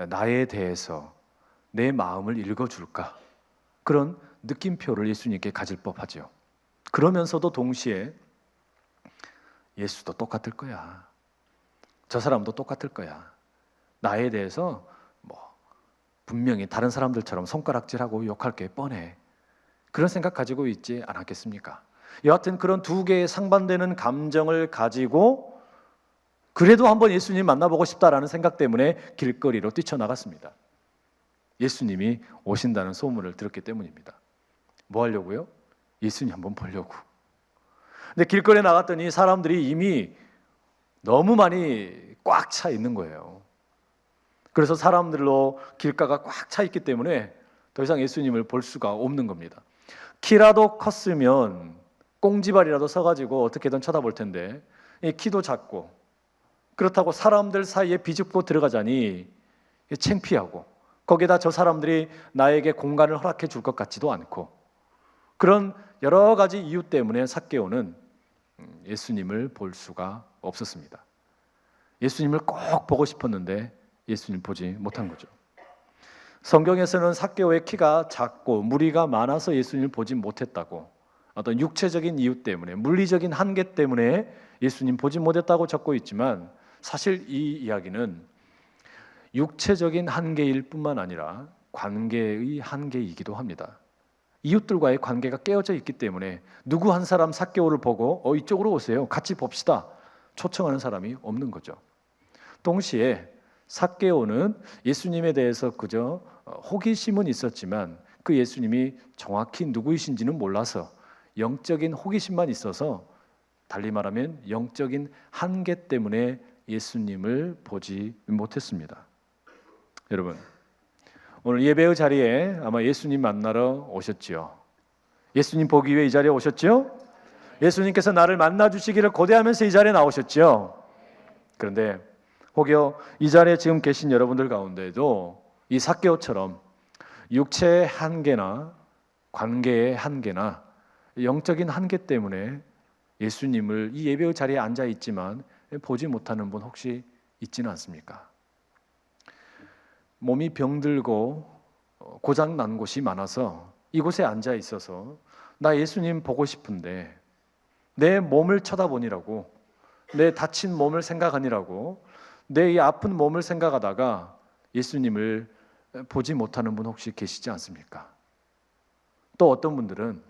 나에 대해서 내 마음을 읽어줄까? 그런 느낌표를 예수님께 가질 법하죠. 그러면서도 동시에 예수도 똑같을 거야. 저 사람도 똑같을 거야. 나에 대해서 분명히 다른 사람들처럼 손가락질하고 욕할 게 뻔해. 그런 생각 가지고 있지 않았겠습니까? 여하튼 그런 두 개의 상반되는 감정을 가지고 그래도 한번 예수님 만나보고 싶다라는 생각 때문에 길거리로 뛰쳐나갔습니다. 예수님이 오신다는 소문을 들었기 때문입니다. 뭐 하려고요? 예수님 한번 보려고. 근데 길거리에 나갔더니 사람들이 이미 너무 많이 꽉 차 있는 거예요. 그래서 사람들로 길가가 꽉 차 있기 때문에 더 이상 예수님을 볼 수가 없는 겁니다. 키라도 컸으면 꽁지발이라도 서가지고 어떻게든 쳐다볼 텐데 키도 작고 그렇다고 사람들 사이에 비집고 들어가자니 창피하고 거기에다 저 사람들이 나에게 공간을 허락해 줄 것 같지도 않고 그런 여러 가지 이유 때문에 삭개오는 예수님을 볼 수가 없었습니다. 예수님을 꼭 보고 싶었는데 예수님 보지 못한 거죠. 성경에서는 삭개오의 키가 작고 무리가 많아서 예수님을 보지 못했다고 어떤 육체적인 이유 때문에 물리적인 한계 때문에 예수님 보지 못했다고 적고 있지만 사실 이 이야기는 육체적인 한계일 뿐만 아니라 관계의 한계이기도 합니다. 이웃들과의 관계가 깨어져 있기 때문에 누구 한 사람 삭개오를 보고 이쪽으로 오세요. 같이 봅시다. 초청하는 사람이 없는 거죠. 동시에 삭개오는 예수님에 대해서 그저 호기심은 있었지만 그 예수님이 정확히 누구이신지는 몰라서 영적인 호기심만 있어서 달리 말하면 영적인 한계 때문에 예수님을 보지 못했습니다. 여러분, 오늘 예배의 자리에 아마 예수님 만나러 오셨지요. 예수님 보기 위해 이 자리에 오셨죠? 예수님께서 나를 만나 주시기를 고대하면서 이 자리에 나오셨죠. 그런데 혹여 이 자리에 지금 계신 여러분들 가운데도 이 삭개오처럼 육체의 한계나 관계의 한계나 영적인 한계 때문에 예수님을 이 예배의 자리에 앉아 있지만 보지 못하는 분 혹시 있지는 않습니까? 몸이 병들고 고장 난 곳이 많아서 이곳에 앉아 있어서 나 예수님 보고 싶은데 내 몸을 쳐다보니라고 내 다친 몸을 생각하니라고 내 이 아픈 몸을 생각하다가 예수님을 보지 못하는 분 혹시 계시지 않습니까? 또 어떤 분들은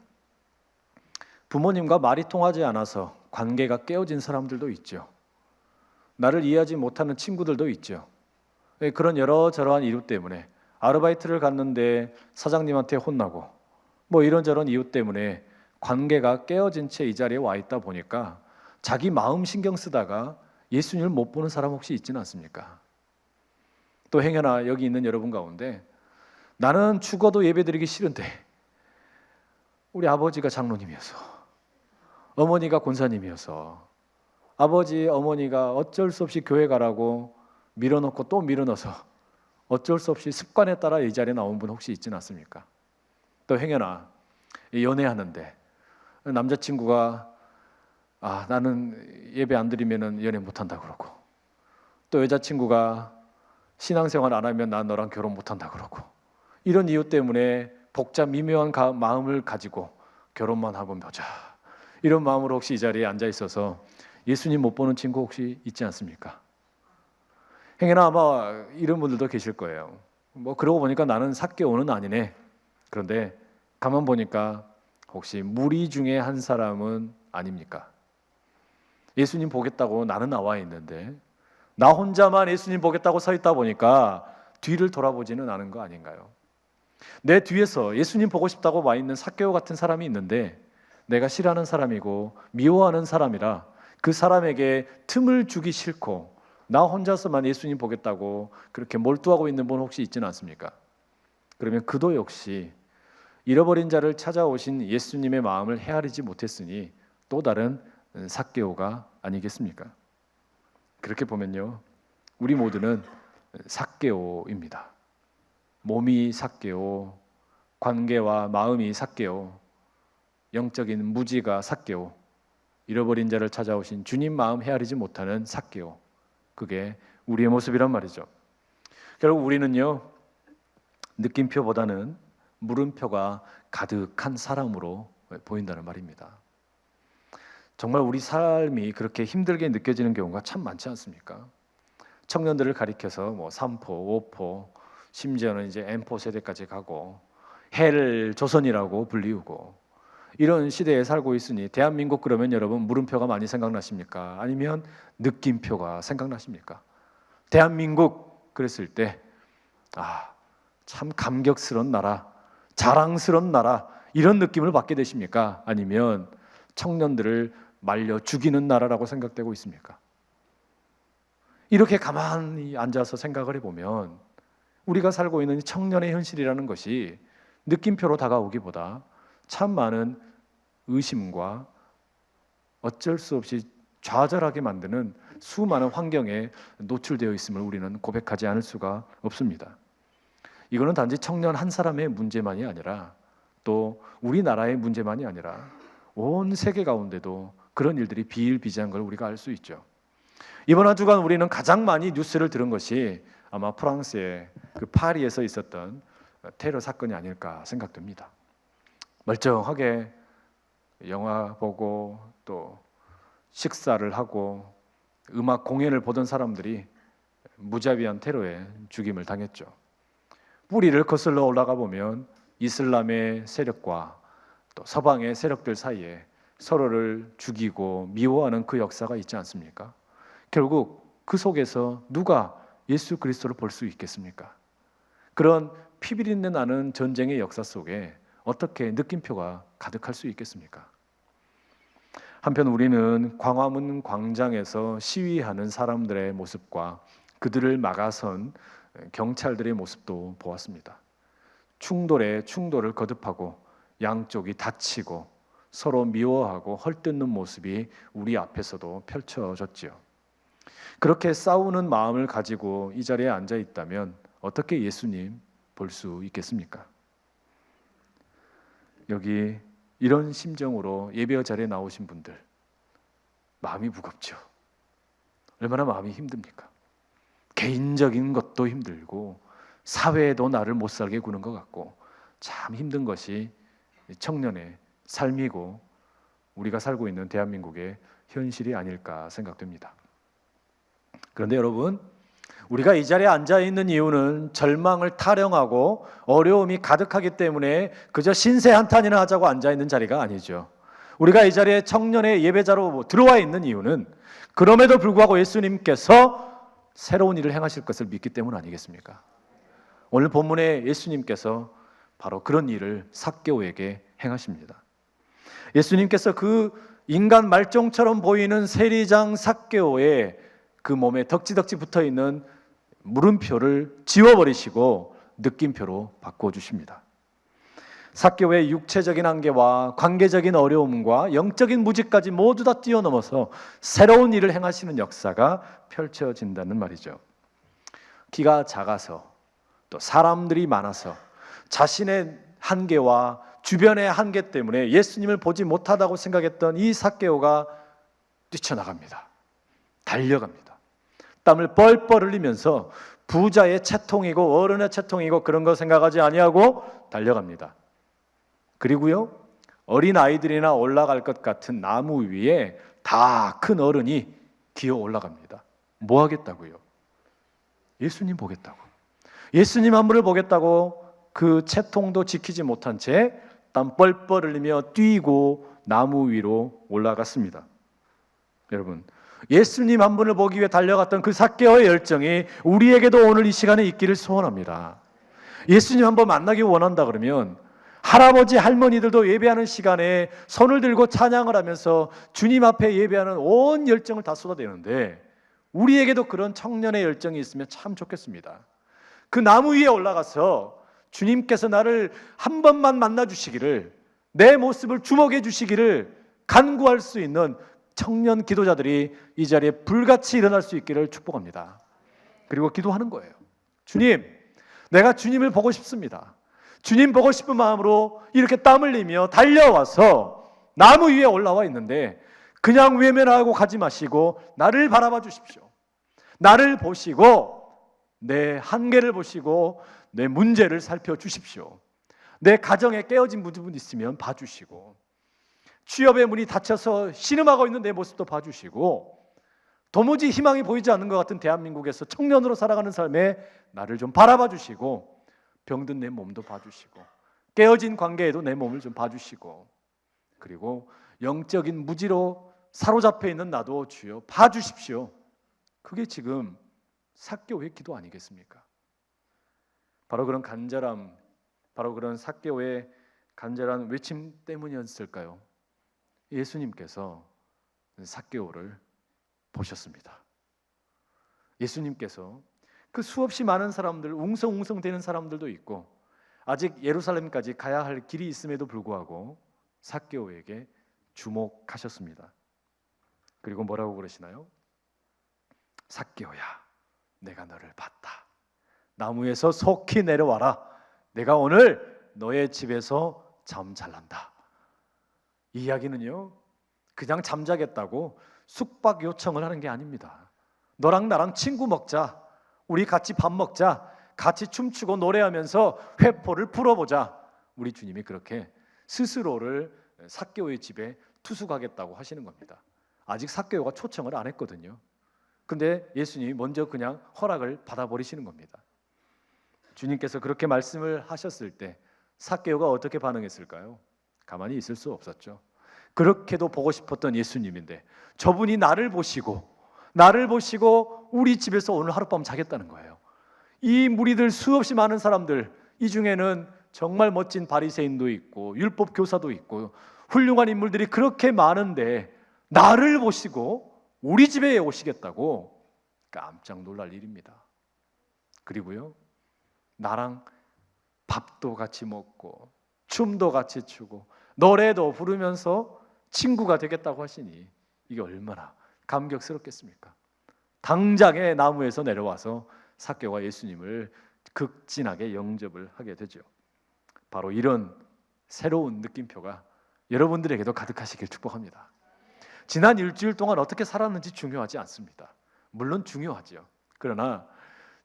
부모님과 말이 통하지 않아서 관계가 깨어진 사람들도 있죠. 나를 이해하지 못하는 친구들도 있죠. 그런 여러저러한 이유 때문에 아르바이트를 갔는데 사장님한테 혼나고 이런저런 이유 때문에 관계가 깨어진 채 이 자리에 와 있다 보니까 자기 마음 신경 쓰다가 예수님을 못 보는 사람 혹시 있지는 않습니까? 또 행여나 여기 있는 여러분 가운데 나는 죽어도 예배드리기 싫은데 우리 아버지가 장로님이어서 어머니가 권사님이어서 아버지 어머니가 어쩔 수 없이 교회 가라고 밀어넣고 또 밀어넣어서 어쩔 수 없이 습관에 따라 이 자리에 나온 분 혹시 있지는 않습니까? 또 행여나 연애하는데 남자친구가 나는 예배 안 드리면 연애 못한다 그러고 또 여자친구가 신앙생활 안 하면 난 너랑 결혼 못한다 그러고 이런 이유 때문에 복잡 미묘한 마음을 가지고 결혼만 하고 보자 이런 마음으로 혹시 이 자리에 앉아 있어서 예수님 못 보는 친구 혹시 있지 않습니까? 행여나 아마 이런 분들도 계실 거예요. 그러고 보니까 나는 삭개오는 아니네. 그런데 가만 보니까 혹시 무리 중에 한 사람은 아닙니까? 예수님 보겠다고 나는 나와 있는데 나 혼자만 예수님 보겠다고 서 있다 보니까 뒤를 돌아보지는 않은 거 아닌가요? 내 뒤에서 예수님 보고 싶다고 와 있는 삭개오 같은 사람이 있는데 내가 싫어하는 사람이고 미워하는 사람이라 그 사람에게 틈을 주기 싫고 나 혼자서만 예수님 보겠다고 그렇게 몰두하고 있는 분 혹시 있지는 않습니까? 그러면 그도 역시 잃어버린 자를 찾아오신 예수님의 마음을 헤아리지 못했으니 또 다른 삭개오가 아니겠습니까? 그렇게 보면요, 우리 모두는 삭개오입니다. 몸이 삭개오, 관계와 마음이 삭개오, 영적인 무지가 삭개오, 잃어버린 자를 찾아오신 주님 마음 헤아리지 못하는 삭개오, 그게 우리의 모습이란 말이죠. 결국 우리는요, 느낌표보다는 물음표가 가득한 사람으로 보인다는 말입니다. 정말 우리 삶이 그렇게 힘들게 느껴지는 경우가 참 많지 않습니까? 청년들을 가리켜서 뭐 3포, 5포, 심지어는 이제 M포 세대까지 가고 헬 조선이라고 불리우고 이런 시대에 살고 있으니 대한민국 그러면 여러분 물음표가 많이 생각나십니까? 아니면 느낌표가 생각나십니까? 대한민국 그랬을 때 참 감격스러운 나라, 자랑스러운 나라 이런 느낌을 받게 되십니까? 아니면 청년들을 말려 죽이는 나라라고 생각되고 있습니까? 이렇게 가만히 앉아서 생각을 해보면 우리가 살고 있는 청년의 현실이라는 것이 느낌표로 다가오기보다 참 많은 의심과 어쩔 수 없이 좌절하게 만드는 수많은 환경에 노출되어 있음을 우리는 고백하지 않을 수가 없습니다. 이거는 단지 청년 한 사람의 문제만이 아니라 또 우리나라의 문제만이 아니라 온 세계 가운데도 그런 일들이 비일비재한 걸 우리가 알 수 있죠. 이번 한 주간 우리는 가장 많이 뉴스를 들은 것이 아마 프랑스의 그 파리에서 있었던 테러 사건이 아닐까 생각됩니다. 멀쩡하게 영화 보고 또 식사를 하고 음악 공연을 보던 사람들이 무자비한 테러에 죽임을 당했죠. 뿌리를 거슬러 올라가 보면 이슬람의 세력과 또 서방의 세력들 사이에 서로를 죽이고 미워하는 그 역사가 있지 않습니까? 결국 그 속에서 누가 예수 그리스도를 볼 수 있겠습니까? 그런 피비린내 나는 전쟁의 역사 속에 어떻게 느낌표가 가득할 수 있겠습니까? 한편 우리는 광화문 광장에서 시위하는 사람들의 모습과 그들을 막아선 경찰들의 모습도 보았습니다. 충돌에 충돌을 거듭하고 양쪽이 다치고 서로 미워하고 헐뜯는 모습이 우리 앞에서도 펼쳐졌지요. 그렇게 싸우는 마음을 가지고 이 자리에 앉아 있다면 어떻게 예수님 볼 수 있겠습니까? 여기 이런 심정으로 예배 자리에 나오신 분들 마음이 무겁죠. 얼마나 마음이 힘듭니까? 개인적인 것도 힘들고 사회에도 나를 못 살게 구는 것 같고 참 힘든 것이 청년의 삶이고 우리가 살고 있는 대한민국의 현실이 아닐까 생각됩니다. 그런데 여러분, 우리가 이 자리에 앉아 있는 이유는 절망을 타령하고 어려움이 가득하기 때문에 그저 신세 한탄이나 하자고 앉아 있는 자리가 아니죠. 우리가 이 자리에 청년의 예배자로 들어와 있는 이유는 그럼에도 불구하고 예수님께서 새로운 일을 행하실 것을 믿기 때문 아니겠습니까? 오늘 본문에 예수님께서 바로 그런 일을 삭개오에게 행하십니다. 예수님께서 그 인간 말종처럼 보이는 세리장 삭개오의 그 몸에 덕지덕지 붙어있는 물음표를 지워버리시고 느낌표로 바꿔주십니다. 삭개오의 육체적인 한계와 관계적인 어려움과 영적인 무지까지 모두 다 뛰어넘어서 새로운 일을 행하시는 역사가 펼쳐진다는 말이죠. 키가 작아서 또 사람들이 많아서 자신의 한계와 주변의 한계 때문에 예수님을 보지 못하다고 생각했던 이 삭개오가 뛰쳐나갑니다. 달려갑니다. 땀을 뻘뻘 흘리면서 부자의 채통이고 어른의 채통이고 그런 거 생각하지 아니하고 달려갑니다. 그리고요, 어린 아이들이나 올라갈 것 같은 나무 위에 다 큰 어른이 기어 올라갑니다. 뭐 하겠다고요? 예수님 보겠다고. 예수님 한 분을 보겠다고 그 채통도 지키지 못한 채 땀 뻘뻘 흘리며 뛰고 나무 위로 올라갔습니다. 여러분, 예수님 한 분을 보기 위해 달려갔던 그 삭개오의 열정이 우리에게도 오늘 이 시간에 있기를 소원합니다. 예수님 한 번 만나기 원한다 그러면 할아버지 할머니들도 예배하는 시간에 손을 들고 찬양을 하면서 주님 앞에 예배하는 온 열정을 다 쏟아내는데 우리에게도 그런 청년의 열정이 있으면 참 좋겠습니다. 그 나무 위에 올라가서 주님께서 나를 한 번만 만나 주시기를, 내 모습을 주목해 주시기를 간구할 수 있는 청년 기도자들이 이 자리에 불같이 일어날 수 있기를 축복합니다. 그리고 기도하는 거예요. 주님, 내가 주님을 보고 싶습니다. 주님 보고 싶은 마음으로 이렇게 땀 흘리며 달려와서 나무 위에 올라와 있는데 그냥 외면하고 가지 마시고 나를 바라봐 주십시오. 나를 보시고 내 한계를 보시고 내 문제를 살펴주십시오. 내 가정에 깨어진 부분 있으면 봐주시고, 취업의 문이 닫혀서 신음하고 있는 내 모습도 봐주시고, 도무지 희망이 보이지 않는 것 같은 대한민국에서 청년으로 살아가는 삶에 나를 좀 바라봐 주시고, 병든 내 몸도 봐주시고, 깨어진 관계에도 내 몸을 좀 봐주시고, 그리고 영적인 무지로 사로잡혀 있는 나도 주여 봐주십시오. 그게 지금 삭개오의 기도 아니겠습니까? 바로 그런 간절함, 바로 그런 삭개오의 간절한 외침 때문이었을까요? 예수님께서 삭개오를 보셨습니다. 예수님께서 그 수없이 많은 사람들, 웅성웅성 되는 사람들도 있고 아직 예루살렘까지 가야 할 길이 있음에도 불구하고 삭개오에게 주목하셨습니다. 그리고 뭐라고 그러시나요? 삭개오야, 내가 너를 봤다. 나무에서 속히 내려와라. 내가 오늘 너의 집에서 잠 잘난다. 이 이야기는요, 그냥 잠자겠다고 숙박 요청을 하는 게 아닙니다. 너랑 나랑 친구 먹자. 우리 같이 밥 먹자. 같이 춤추고 노래하면서 회포를 풀어보자. 우리 주님이 그렇게 스스로를 삭개오의 집에 투숙하겠다고 하시는 겁니다. 아직 삭개오가 초청을 안 했거든요. 근데 예수님이 먼저 그냥 허락을 받아버리시는 겁니다. 주님께서 그렇게 말씀을 하셨을 때 삭개오가 어떻게 반응했을까요? 가만히 있을 수 없었죠. 그렇게도 보고 싶었던 예수님인데 저분이 나를 보시고 우리 집에서 오늘 하룻밤 자겠다는 거예요. 이 무리들 수없이 많은 사람들, 이 중에는 정말 멋진 바리새인도 있고 율법 교사도 있고 훌륭한 인물들이 그렇게 많은데 나를 보시고 우리 집에 오시겠다고 깜짝 놀랄 일입니다. 그리고요, 나랑 밥도 같이 먹고 춤도 같이 추고 노래도 부르면서 친구가 되겠다고 하시니 이게 얼마나 감격스럽겠습니까? 당장에 나무에서 내려와서 삭개오가 예수님을 극진하게 영접을 하게 되죠. 바로 이런 새로운 느낌표가 여러분들에게도 가득하시길 축복합니다. 지난 일주일 동안 어떻게 살았는지 중요하지 않습니다. 물론 중요하죠. 그러나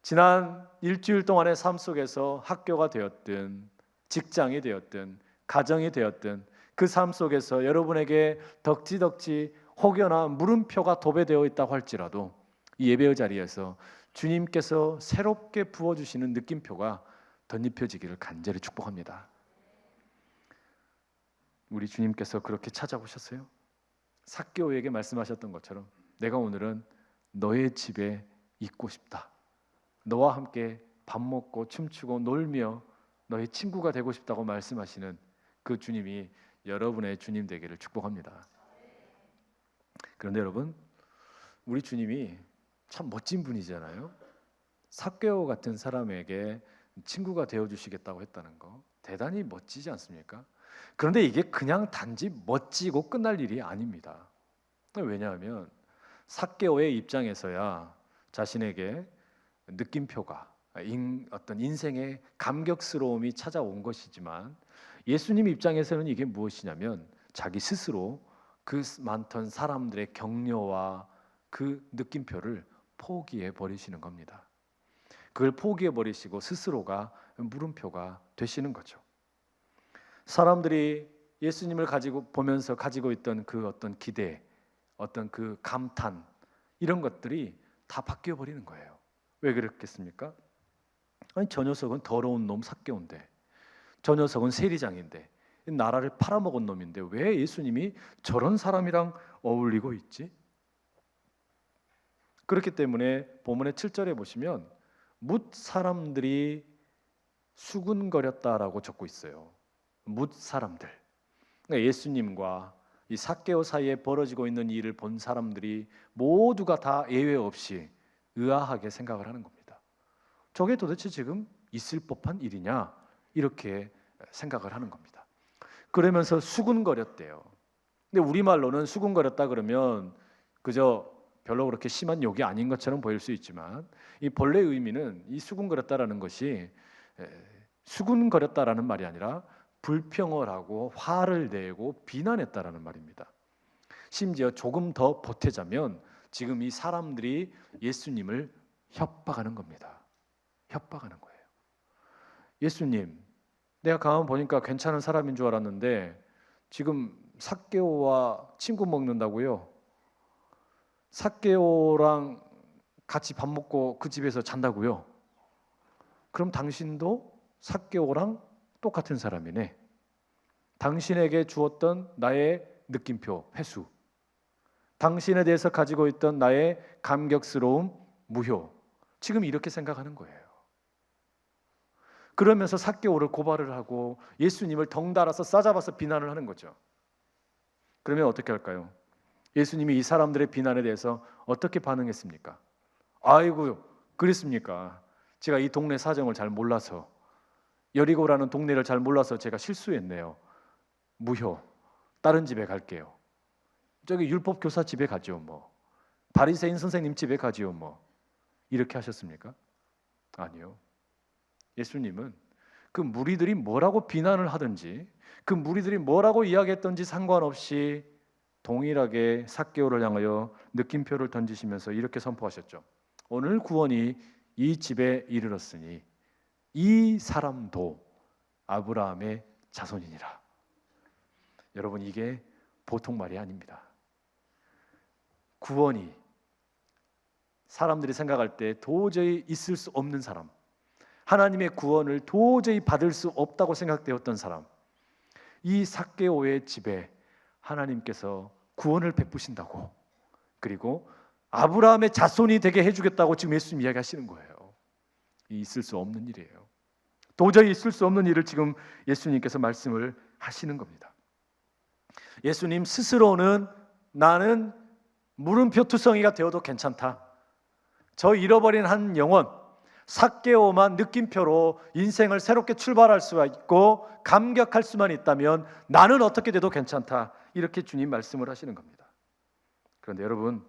지난 일주일 동안의 삶 속에서 학교가 되었든 직장이 되었든 가정이 되었든 그 삶 속에서 여러분에게 덕지덕지 혹여나 물음표가 도배되어 있다고 할지라도 이 예배의 자리에서 주님께서 새롭게 부어주시는 느낌표가 덧입혀지기를 간절히 축복합니다. 우리 주님께서 그렇게 찾아오셨어요. 삭개오에게 말씀하셨던 것처럼 내가 오늘은 너의 집에 있고 싶다. 너와 함께 밥 먹고 춤추고 놀며 너의 친구가 되고 싶다고 말씀하시는 그 주님이 여러분의 주님 되기를 축복합니다. 그런데 여러분, 우리 주님이 참 멋진 분이잖아요. 삭개오 같은 사람에게 친구가 되어주시겠다고 했다는 거 대단히 멋지지 않습니까? 그런데 이게 그냥 단지 멋지고 끝날 일이 아닙니다. 왜냐하면 삭개오의 입장에서야 자신에게 느낌표가 어떤 인생의 감격스러움이 찾아온 것이지만 예수님 입장에서는 이게 무엇이냐면 자기 스스로 그 많던 사람들의 격려와 그 느낌표를 포기해 버리시는 겁니다. 그걸 포기해 버리시고 스스로가 물음표가 되시는 거죠. 사람들이 예수님을 보면서 가지고 있던 그 어떤 기대, 어떤 그 감탄, 이런 것들이 다 바뀌어 버리는 거예요. 왜 그렇겠습니까? 아니, 저 녀석은 더러운 놈 삭개오인데, 저 녀석은 세리장인데, 나라를 팔아먹은 놈인데 왜 예수님이 저런 사람이랑 어울리고 있지? 그렇기 때문에 본문의 7절에 보시면 뭇 사람들이 수군거렸다라고 적고 있어요. 뭇 사람들. 그러니까 예수님과 이 삭개오 사이에 벌어지고 있는 일을 본 사람들이 모두가 다 예외 없이 의아하게 생각을 하는 겁니다. 저게 도대체 지금 있을 법한 일이냐? 이렇게 생각을 하는 겁니다. 그러면서 수군거렸대요. 근데 우리말로는 수군거렸다 그러면 그저 별로 그렇게 심한 욕이 아닌 것처럼 보일 수 있지만 이 본래 의미는 이 수군거렸다라는 것이 수군거렸다라는 말이 아니라 불평을 하고 화를 내고 비난했다라는 말입니다. 심지어 조금 더 보태자면 지금 이 사람들이 예수님을 협박하는 겁니다. 협박하는 거예요. 예수님, 내가 가만 보니까 괜찮은 사람인 줄 알았는데 지금 삭개오와 친구 먹는다고요? 삭개오랑 같이 밥 먹고 그 집에서 잔다고요? 그럼 당신도 삭개오랑 똑같은 사람이네. 당신에게 주었던 나의 느낌표 회수, 당신에 대해서 가지고 있던 나의 감격스러움 무효, 지금 이렇게 생각하는 거예요. 그러면서 삭개오를 고발을 하고 예수님을 덩달아서 싸잡아서 비난을 하는 거죠. 그러면 어떻게 할까요? 예수님이 이 사람들의 비난에 대해서 어떻게 반응했습니까? 아이고, 그랬습니까? 제가 이 동네 사정을 잘 몰라서, 여리고라는 동네를 잘 몰라서 제가 실수했네요. 무효, 다른 집에 갈게요. 저기 율법 교사 집에 가죠. 뭐 바리새인 선생님 집에 가지요. 뭐 이렇게 하셨습니까? 아니요. 예수님은 그 무리들이 뭐라고 비난을 하든지, 그 무리들이 뭐라고 이야기했든지 상관없이 동일하게 삭개오를 향하여 느낌표를 던지시면서 이렇게 선포하셨죠. 오늘 구원이 이 집에 이르렀으니 이 사람도 아브라함의 자손이니라. 여러분, 이게 보통 말이 아닙니다. 구원이 사람들이 생각할 때 도저히 있을 수 없는 사람, 하나님의 구원을 도저히 받을 수 없다고 생각되었던 사람, 이 삭개오의 집에 하나님께서 구원을 베푸신다고, 그리고 아브라함의 자손이 되게 해주겠다고 지금 예수님 이야기하시는 거예요. 이 있을 수 없는 일이에요. 도저히 있을 수 없는 일을 지금 예수님께서 말씀을 하시는 겁니다. 예수님 스스로는 나는 물음표 투성이가 되어도 괜찮다. 저 잃어버린 한 영혼 삭개오만 느낌표로 인생을 새롭게 출발할 수가 있고 감격할 수만 있다면 나는 어떻게 돼도 괜찮다. 이렇게 주님 말씀을 하시는 겁니다. 그런데 여러분,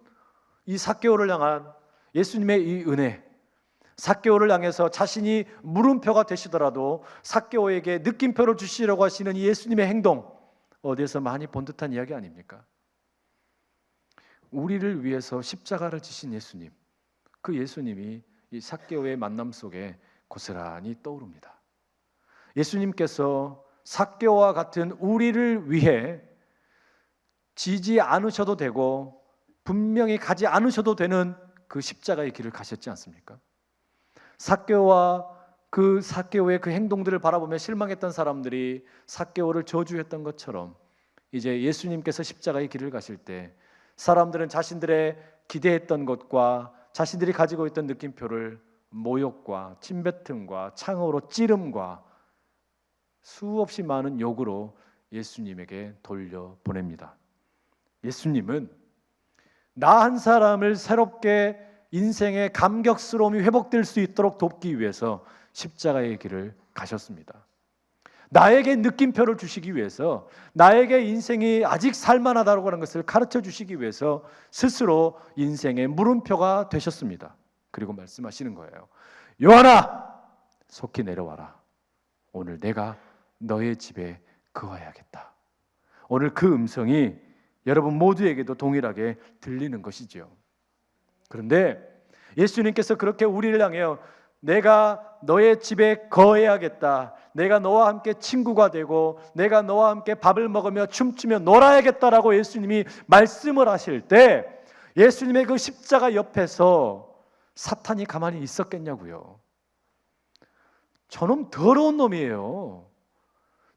이 삭개오를 향한 예수님의 이 은혜, 삭개오를 향해서 자신이 물음표가 되시더라도 삭개오에게 느낌표를 주시려고 하시는 이 예수님의 행동, 어디에서 많이 본 듯한 이야기 아닙니까? 우리를 위해서 십자가를 지신 예수님, 그 예수님이 이 삭개오의 만남 속에 고스란히 떠오릅니다. 예수님께서 삭개오와 같은 우리를 위해 지지 않으셔도 되고 분명히 가지 않으셔도 되는 그 십자가의 길을 가셨지 않습니까? 삭개오와 그 삭개오의 그 행동들을 바라보며 실망했던 사람들이 삭개오를 저주했던 것처럼 이제 예수님께서 십자가의 길을 가실 때 사람들은 자신들의 기대했던 것과 자신들이 가지고 있던 느낌표를 모욕과 침뱉음과 창으로 찌름과 수없이 많은 욕으로 예수님에게 돌려보냅니다. 예수님은 나 한 사람을 새롭게 인생의 감격스러움이 회복될 수 있도록 돕기 위해서 십자가의 길을 가셨습니다. 나에게 느낌표를 주시기 위해서, 나에게 인생이 아직 살만하다고 하는 것을 가르쳐 주시기 위해서 스스로 인생의 물음표가 되셨습니다. 그리고 말씀하시는 거예요. 요한아, 속히 내려와라. 오늘 내가 너의 집에 거하야겠다. 오늘 그 음성이 여러분 모두에게도 동일하게 들리는 것이죠. 그런데 예수님께서 그렇게 우리를 향해요, 내가 너의 집에 거해야겠다, 내가 너와 함께 친구가 되고 내가 너와 함께 밥을 먹으며 춤추며 놀아야겠다라고 예수님이 말씀을 하실 때 예수님의 그 십자가 옆에서 사탄이 가만히 있었겠냐고요. 저놈 더러운 놈이에요.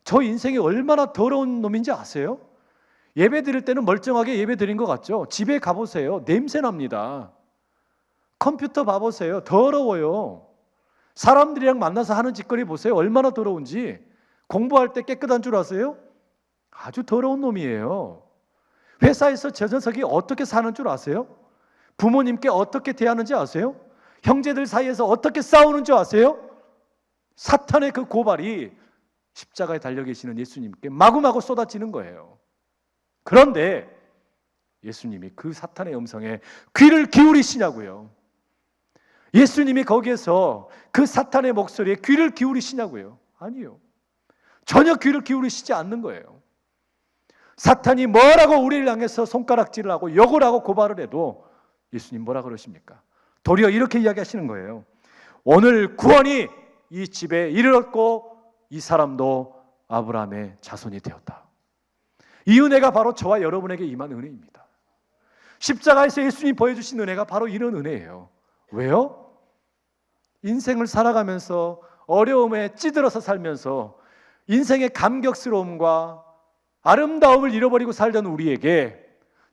저 인생이 얼마나 더러운 놈인지 아세요? 예배 드릴 때는 멀쩡하게 예배 드린 것 같죠? 집에 가보세요. 냄새 납니다. 컴퓨터 봐보세요. 더러워요. 사람들이랑 만나서 하는 짓거리 보세요. 얼마나 더러운지. 공부할 때 깨끗한 줄 아세요? 아주 더러운 놈이에요. 회사에서 저 녀석이 어떻게 사는 줄 아세요? 부모님께 어떻게 대하는지 아세요? 형제들 사이에서 어떻게 싸우는 줄 아세요? 사탄의 그 고발이 십자가에 달려 계시는 예수님께 마구마구 쏟아지는 거예요. 그런데 예수님이 그 사탄의 음성에 귀를 기울이시냐고요. 예수님이 거기에서 그 사탄의 목소리에 귀를 기울이시냐고요. 아니요. 전혀 귀를 기울이시지 않는 거예요. 사탄이 뭐라고 우리를 향해서 손가락질을 하고 욕을 하고 고발을 해도 예수님 뭐라 그러십니까? 도리어 이렇게 이야기하시는 거예요. 오늘 구원이 이 집에 이르렀고 이 사람도 아브라함의 자손이 되었다. 이 은혜가 바로 저와 여러분에게 임한 은혜입니다. 십자가에서 예수님 보여주신 은혜가 바로 이런 은혜예요. 왜요? 인생을 살아가면서 어려움에 찌들어서 살면서 인생의 감격스러움과 아름다움을 잃어버리고 살던 우리에게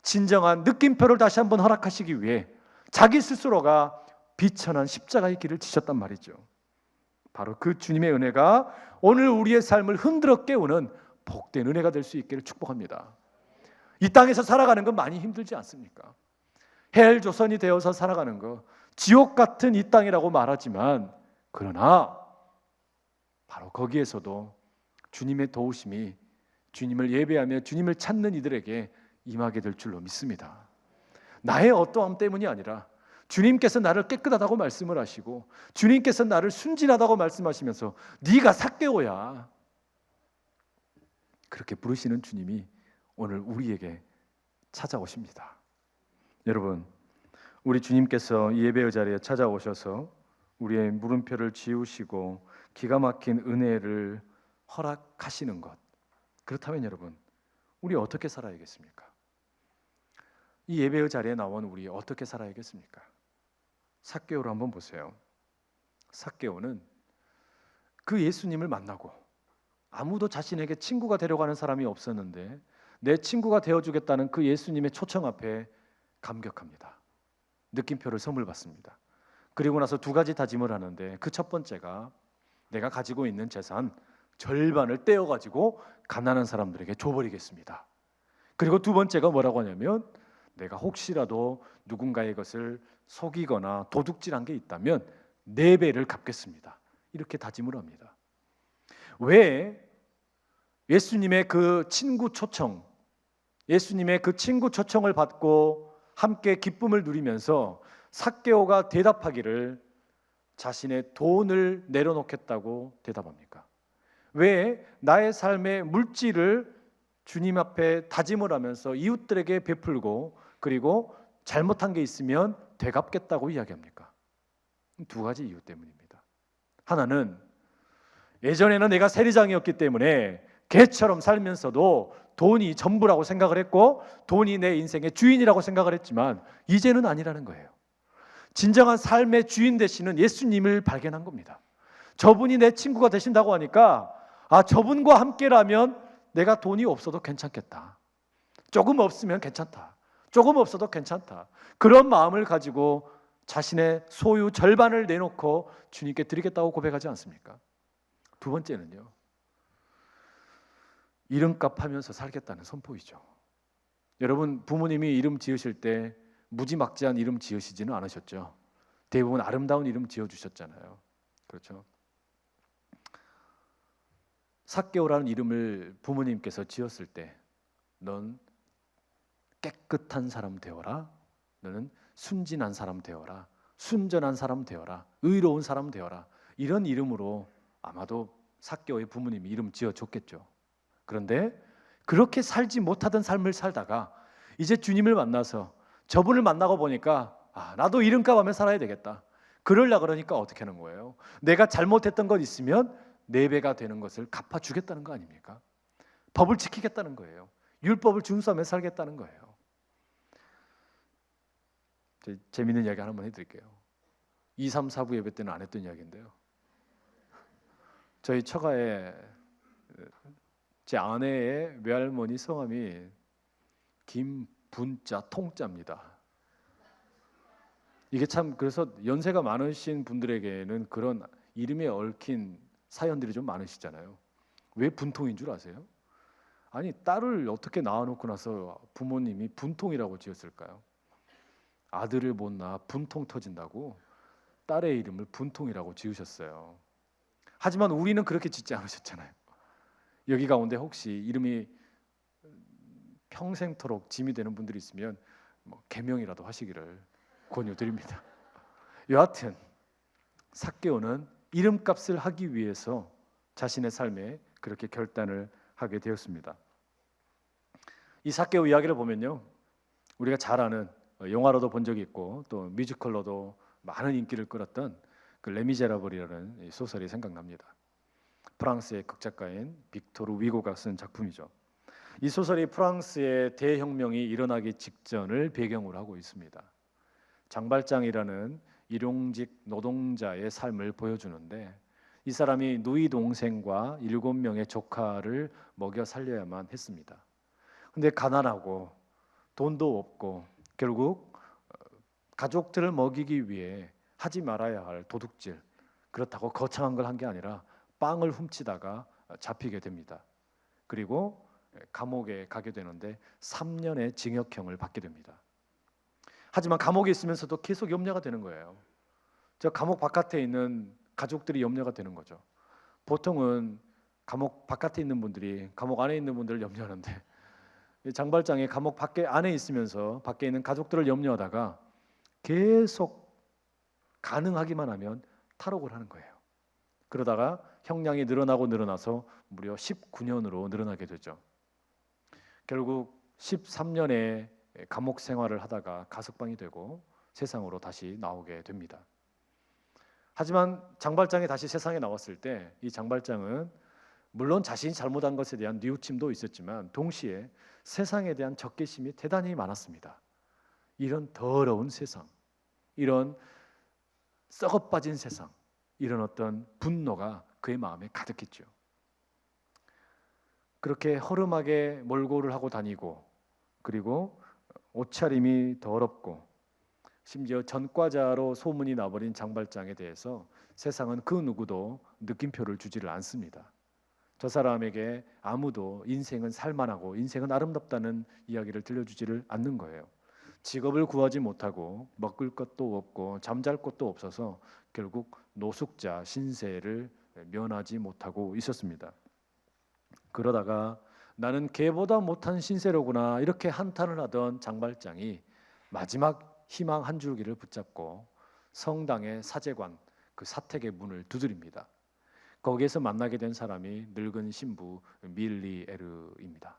진정한 느낌표를 다시 한번 허락하시기 위해 자기 스스로가 비천한 십자가의 길을 지셨단 말이죠. 바로 그 주님의 은혜가 오늘 우리의 삶을 흔들어 깨우는 복된 은혜가 될 수 있기를 축복합니다. 이 땅에서 살아가는 건 많이 힘들지 않습니까? 헬 조선이 되어서 살아가는 거, 지옥 같은 이 땅이라고 말하지만, 그러나 바로 거기에서도 주님의 도우심이 주님을 예배하며 주님을 찾는 이들에게 임하게 될 줄로 믿습니다. 나의 어떠함 때문이 아니라 주님께서 나를 깨끗하다고 말씀을 하시고 주님께서 나를 순진하다고 말씀하시면서 네가 삭개오야, 그렇게 부르시는 주님이 오늘 우리에게 찾아오십니다. 여러분, 우리 주님께서 예배의 자리에 찾아오셔서 우리의 물음표를 지우시고 기가 막힌 은혜를 허락하시는 것, 그렇다면 여러분, 우리 어떻게 살아야겠습니까? 이 예배의 자리에 나온 우리 어떻게 살아야겠습니까? 삭개오를 한번 보세요. 삭개오는 그 예수님을 만나고 아무도 자신에게 친구가 되려고 하는 사람이 없었는데 내 친구가 되어주겠다는 그 예수님의 초청 앞에 감격합니다. 느낌표를 선물 받습니다. 그리고 나서 두 가지 다짐을 하는데 그 첫 번째가 내가 가지고 있는 재산 절반을 떼어가지고 가난한 사람들에게 줘버리겠습니다. 그리고 두 번째가 뭐라고 하냐면 내가 혹시라도 누군가의 것을 속이거나 도둑질한 게 있다면 4배를 갚겠습니다. 이렇게 다짐을 합니다. 왜 예수님의 그 친구 초청, 예수님의 그 친구 초청을 받고 함께 기쁨을 누리면서 삭개오가 대답하기를 자신의 돈을 내려놓겠다고 대답합니까? 왜 나의 삶의 물질을 주님 앞에 다짐을 하면서 이웃들에게 베풀고 그리고 잘못한 게 있으면 되갚겠다고 이야기합니까? 두 가지 이유 때문입니다. 하나는 예전에는 내가 세리장이었기 때문에 개처럼 살면서도 돈이 전부라고 생각을 했고 돈이 내 인생의 주인이라고 생각을 했지만 이제는 아니라는 거예요. 진정한 삶의 주인 되시는 예수님을 발견한 겁니다. 저분이 내 친구가 되신다고 하니까 저분과 함께라면 내가 돈이 없어도 괜찮겠다. 조금 없으면 괜찮다. 조금 없어도 괜찮다. 그런 마음을 가지고 자신의 소유 절반을 내놓고 주님께 드리겠다고 고백하지 않습니까? 두 번째는요, 이름값 하면서 살겠다는 선포이죠. 여러분, 부모님이 이름 지으실 때 무지막지한 이름 지으시지는 않으셨죠. 대부분 아름다운 이름 지어주셨잖아요. 그렇죠? 삭개오라는 이름을 부모님께서 지었을 때 넌 깨끗한 사람 되어라, 너는 순진한 사람 되어라, 순전한 사람 되어라, 의로운 사람 되어라, 이런 이름으로 아마도 삭개오의 부모님이 이름 지어줬겠죠. 그런데 그렇게 살지 못하던 삶을 살다가 이제 주님을 만나서 저분을 만나고 보니까 나도 이름값 하며 살아야 되겠다. 그러려고 그러니까 어떻게 하는 거예요? 내가 잘못했던 것 있으면 4배가 되는 것을 갚아주겠다는 거 아닙니까? 법을 지키겠다는 거예요. 율법을 준수하며 살겠다는 거예요. 재미있는 이야기 하나만 해드릴게요. 2, 3, 4부 예배 때는 안 했던 이야기인데요. 저희 처가에 제 아내의 외할머니 성함이 김분자 통자입니다. 이게 참, 그래서 연세가 많으신 분들에게는 그런 이름에 얽힌 사연들이 좀 많으시잖아요. 왜 분통인 줄 아세요? 아니, 딸을 어떻게 낳아놓고 나서 부모님이 분통이라고 지었을까요? 아들을 못 낳아 분통 터진다고 딸의 이름을 분통이라고 지으셨어요. 하지만 우리는 그렇게 짓지 않으셨잖아요. 여기 가운데 혹시 이름이 평생토록 짐이 되는 분들이 있으면 개명이라도 하시기를 권유드립니다. 여하튼 삭개오는 이름값을 하기 위해서 자신의 삶에 그렇게 결단을 하게 되었습니다. 이 삭개오 이야기를 보면요, 우리가 잘 아는 영화로도 본 적이 있고 또 뮤지컬로도 많은 인기를 끌었던 그 레미제라블이라는 이 소설이 생각납니다. 프랑스의 극작가인 빅토르 위고가 쓴 작품이죠. 이 소설이 프랑스의 대혁명이 일어나기 직전을 배경으로 하고 있습니다. 장발장이라는 일용직 노동자의 삶을 보여주는데, 이 사람이 누이 동생과 7명의 조카를 먹여 살려야만 했습니다. 근데 가난하고 돈도 없고 결국 가족들을 먹이기 위해 하지 말아야 할 도둑질, 그렇다고 거창한 걸 한 게 아니라 빵을 훔치다가 잡히게 됩니다. 그리고 감옥에 가게 되는데 3년의 징역형을 받게 됩니다. 하지만 감옥에 있으면서도 계속 염려가 되는 거예요. 저 감옥 바깥에 있는 가족들이 염려가 되는 거죠. 보통은 감옥 바깥에 있는 분들이 감옥 안에 있는 분들을 염려하는데, 장발장이 감옥 밖에 안에 있으면서 밖에 있는 가족들을 염려하다가 계속 가능하기만 하면 탈옥을 하는 거예요. 그러다가 형량이 늘어나서 무려 19년으로 늘어나게 되죠. 결국 13년의 감옥 생활을 하다가 가석방이 되고 세상으로 다시 나오게 됩니다. 하지만 장발장이 다시 세상에 나왔을 때 이 장발장은 물론 자신이 잘못한 것에 대한 뉘우침도 있었지만 동시에 세상에 대한 적개심이 대단히 많았습니다. 이런 더러운 세상, 이런 썩어빠진 세상, 이런 어떤 분노가 그의 마음에 가득했죠. 그렇게 허름하게 몰골을 하고 다니고, 그리고 옷차림이 더럽고 심지어 전과자로 소문이 나버린 장발장에 대해서 세상은 그 누구도 느낌표를 주지를 않습니다. 저 사람에게 아무도 인생은 살만하고 인생은 아름답다는 이야기를 들려주지를 않는 거예요. 직업을 구하지 못하고 먹을 것도 없고 잠잘 곳도 없어서 결국 노숙자 신세를 면하지 못하고 있었습니다. 그러다가 나는 개보다 못한 신세로구나 이렇게 한탄을 하던 장발장이 마지막 희망 한 줄기를 붙잡고 성당의 사제관, 그 사택의 문을 두드립니다. 거기에서 만나게 된 사람이 늙은 신부 밀리에르입니다.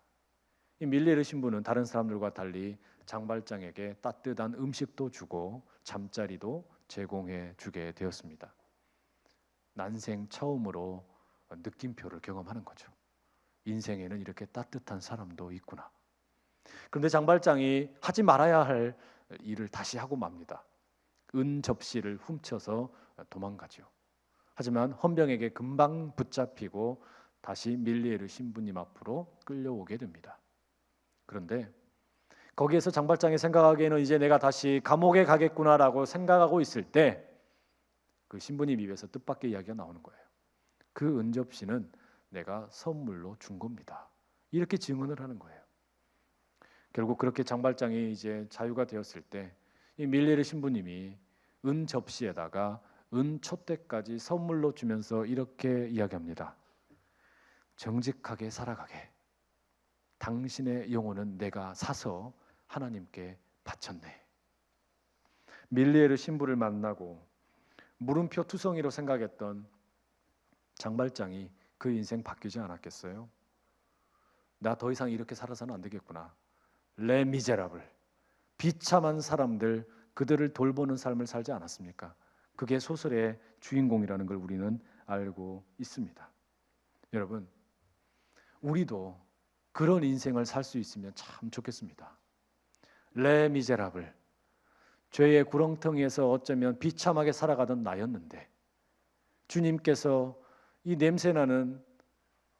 이 밀리에르 신부는 다른 사람들과 달리 장발장에게 따뜻한 음식도 주고 잠자리도 제공해 주게 되었습니다. 난생 처음으로 느낌표를 경험하는 거죠. 인생에는 이렇게 따뜻한 사람도 있구나. 그런데 장발장이 하지 말아야 할 일을 다시 하고 맙니다. 은 접시를 훔쳐서 도망가죠. 하지만 헌병에게 금방 붙잡히고 다시 밀리에르 신부님 앞으로 끌려오게 됩니다. 그런데 거기에서 장발장이 생각하기에는 이제 내가 다시 감옥에 가겠구나라고 생각하고 있을 때 그 신부님 입에서 뜻밖의 이야기가 나오는 거예요. 그 은접시는 내가 선물로 준 겁니다. 이렇게 증언을 하는 거예요. 결국 그렇게 장발장이 이제 자유가 되었을 때 이 밀리에르 신부님이 은 접시에다가 은 촛대까지 선물로 주면서 이렇게 이야기합니다. 정직하게 살아가게. 당신의 영혼은 내가 사서 하나님께 바쳤네. 밀리에르 신부를 만나고 물음표 투성이로 생각했던 장발장이 그 인생 바뀌지 않았겠어요? 나 더 이상 이렇게 살아서는 안 되겠구나. 레 미제라블, 비참한 사람들, 그들을 돌보는 삶을 살지 않았습니까? 그게 소설의 주인공이라는 걸 우리는 알고 있습니다. 여러분, 우리도 그런 인생을 살 수 있으면 참 좋겠습니다. 레 미제라블, 죄의 구렁텅이에서 어쩌면 비참하게 살아가던 나였는데 주님께서 이 냄새나는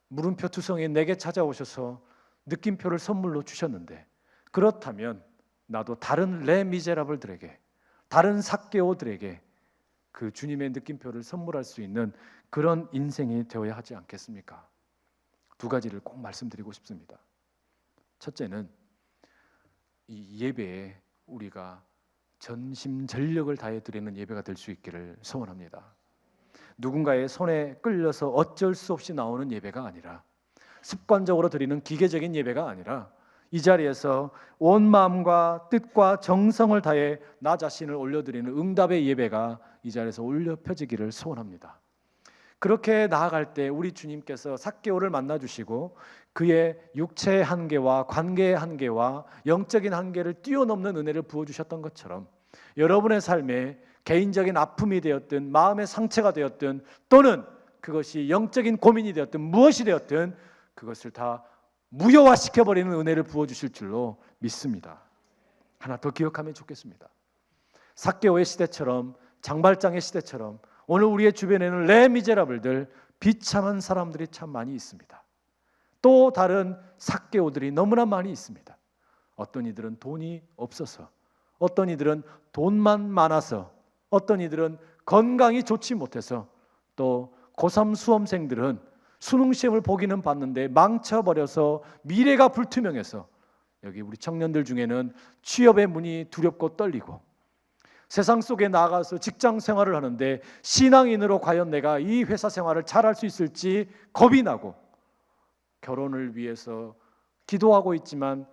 물음표 투성이 내게 찾아오셔서 느낌표를 선물로 주셨는데, 그렇다면 나도 다른 레 미제라블들에게, 다른 삭개오들에게 그 주님의 느낌표를 선물할 수 있는 그런 인생이 되어야 하지 않겠습니까? 두 가지를 꼭 말씀드리고 싶습니다. 첫째는 이 예배에 우리가 전심전력을 다해 드리는 예배가 될 수 있기를 소원합니다. 누군가의 손에 끌려서 어쩔 수 없이 나오는 예배가 아니라, 습관적으로 드리는 기계적인 예배가 아니라, 이 자리에서 온 마음과 뜻과 정성을 다해 나 자신을 올려드리는 응답의 예배가 이 자리에서 올려 펴지기를 소원합니다. 그렇게 나아갈 때 우리 주님께서 삭개오를 만나주시고 그의 육체의 한계와 관계의 한계와 영적인 한계를 뛰어넘는 은혜를 부어주셨던 것처럼 여러분의 삶에 개인적인 아픔이 되었든 마음의 상처가 되었든 또는 그것이 영적인 고민이 되었든 무엇이 되었든 그것을 다 무효화시켜버리는 은혜를 부어주실 줄로 믿습니다. 하나 더 기억하면 좋겠습니다. 삭개오의 시대처럼 장발장의 시대처럼 오늘 우리의 주변에는 레미제라블들 비참한 사람들이 참 많이 있습니다. 또 다른 삭개오들이 너무나 많이 있습니다. 어떤 이들은 돈이 없어서, 어떤 이들은 돈만 많아서, 어떤 이들은 건강이 좋지 못해서, 또 고3 수험생들은 수능 시험을 보기는 봤는데 망쳐버려서 미래가 불투명해서, 여기 우리 청년들 중에는 취업의 문이 두렵고 떨리고 세상 속에 나가서 직장 생활을 하는데 신앙인으로 과연 내가 이 회사 생활을 잘할 수 있을지 겁이 나고 결혼을 위해서 기도하고 있지만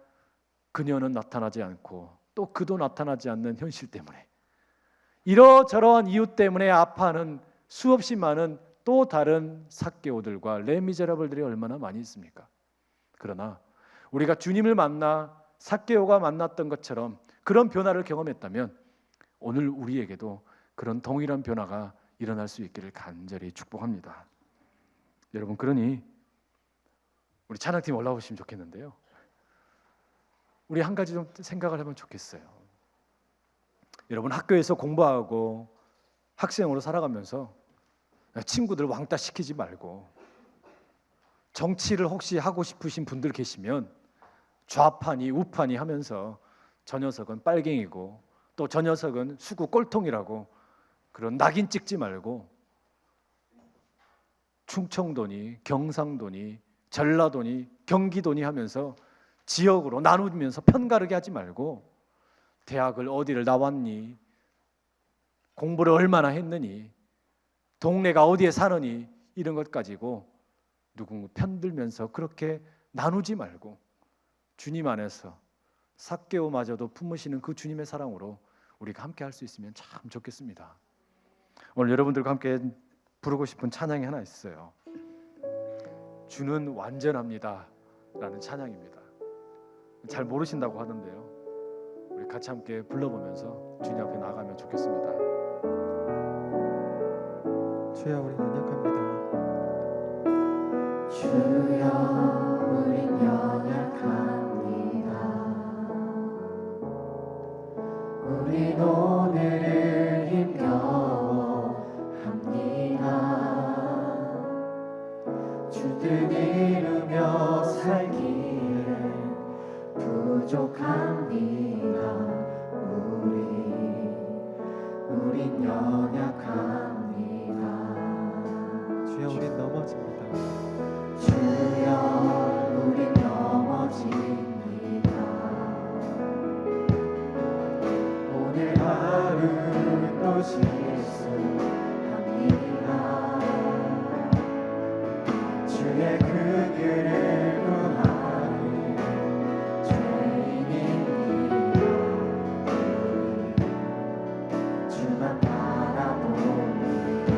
그녀는 나타나지 않고 또 그도 나타나지 않는 현실 때문에 이러저러한 이유 때문에 아파하는 수없이 많은 또 다른 삭개오들과 레미제라블들이 얼마나 많이 있습니까? 그러나 우리가 주님을 만나 삭개오가 만났던 것처럼 그런 변화를 경험했다면 오늘 우리에게도 그런 동일한 변화가 일어날 수 있기를 간절히 축복합니다. 여러분, 그러니 우리 찬양팀 올라오시면 좋겠는데요. 우리 한 가지 좀 생각을 하면 좋겠어요. 여러분, 학교에서 공부하고 학생으로 살아가면서 친구들 왕따 시키지 말고, 정치를 혹시 하고 싶으신 분들 계시면 좌파니 우파니 하면서 저 녀석은 빨갱이고 또 저 녀석은 수구 꼴통이라고 그런 낙인 찍지 말고, 충청도니 경상도니 전라도니 경기도니 하면서 지역으로 나누면서 편가르게 하지 말고, 대학을 어디를 나왔니, 공부를 얼마나 했느니, 동네가 어디에 사느니, 이런 것 가지고 누구 편들면서 그렇게 나누지 말고 주님 안에서 삭개오마저도 품으시는 그 주님의 사랑으로 우리가 함께 할 수 있으면 참 좋겠습니다. 오늘 여러분들과 함께 부르고 싶은 찬양이 하나 있어요. 주는 완전합니다 라는 찬양입니다. 잘 모르신다고 하던데요, 우리 같이 함께 불러보면서 주님 앞에 나가면 좋겠습니다. 주여, 우리 연약합니다. 주여 우린 연약합니다. 우린 오늘을 힘겨워합니다. 주 뜻 이루며 살기에 부족합니다. 우린 연약합니다. 주여, 우린 넘어집니다. 주여 우린 넘어집니다. 오늘 하루 또 실수합니다. 주의 그들을 구하는 죄인입니다. 주만 바라봅니다.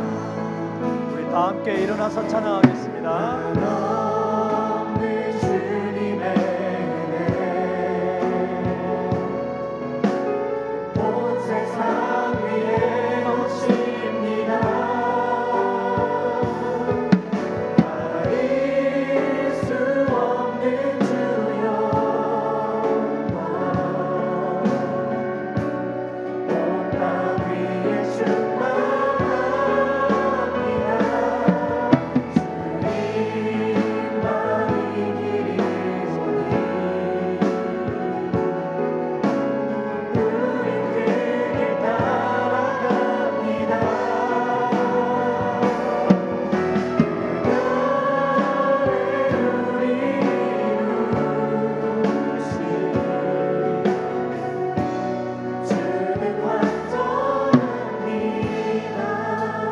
우리 다 함께 일어나서 찬양하겠습니다. 없는 주님의 은혜 온 세상 위에 넘칩니다. 가릴 수 없는 주여 온 땅 위에 충만합니다.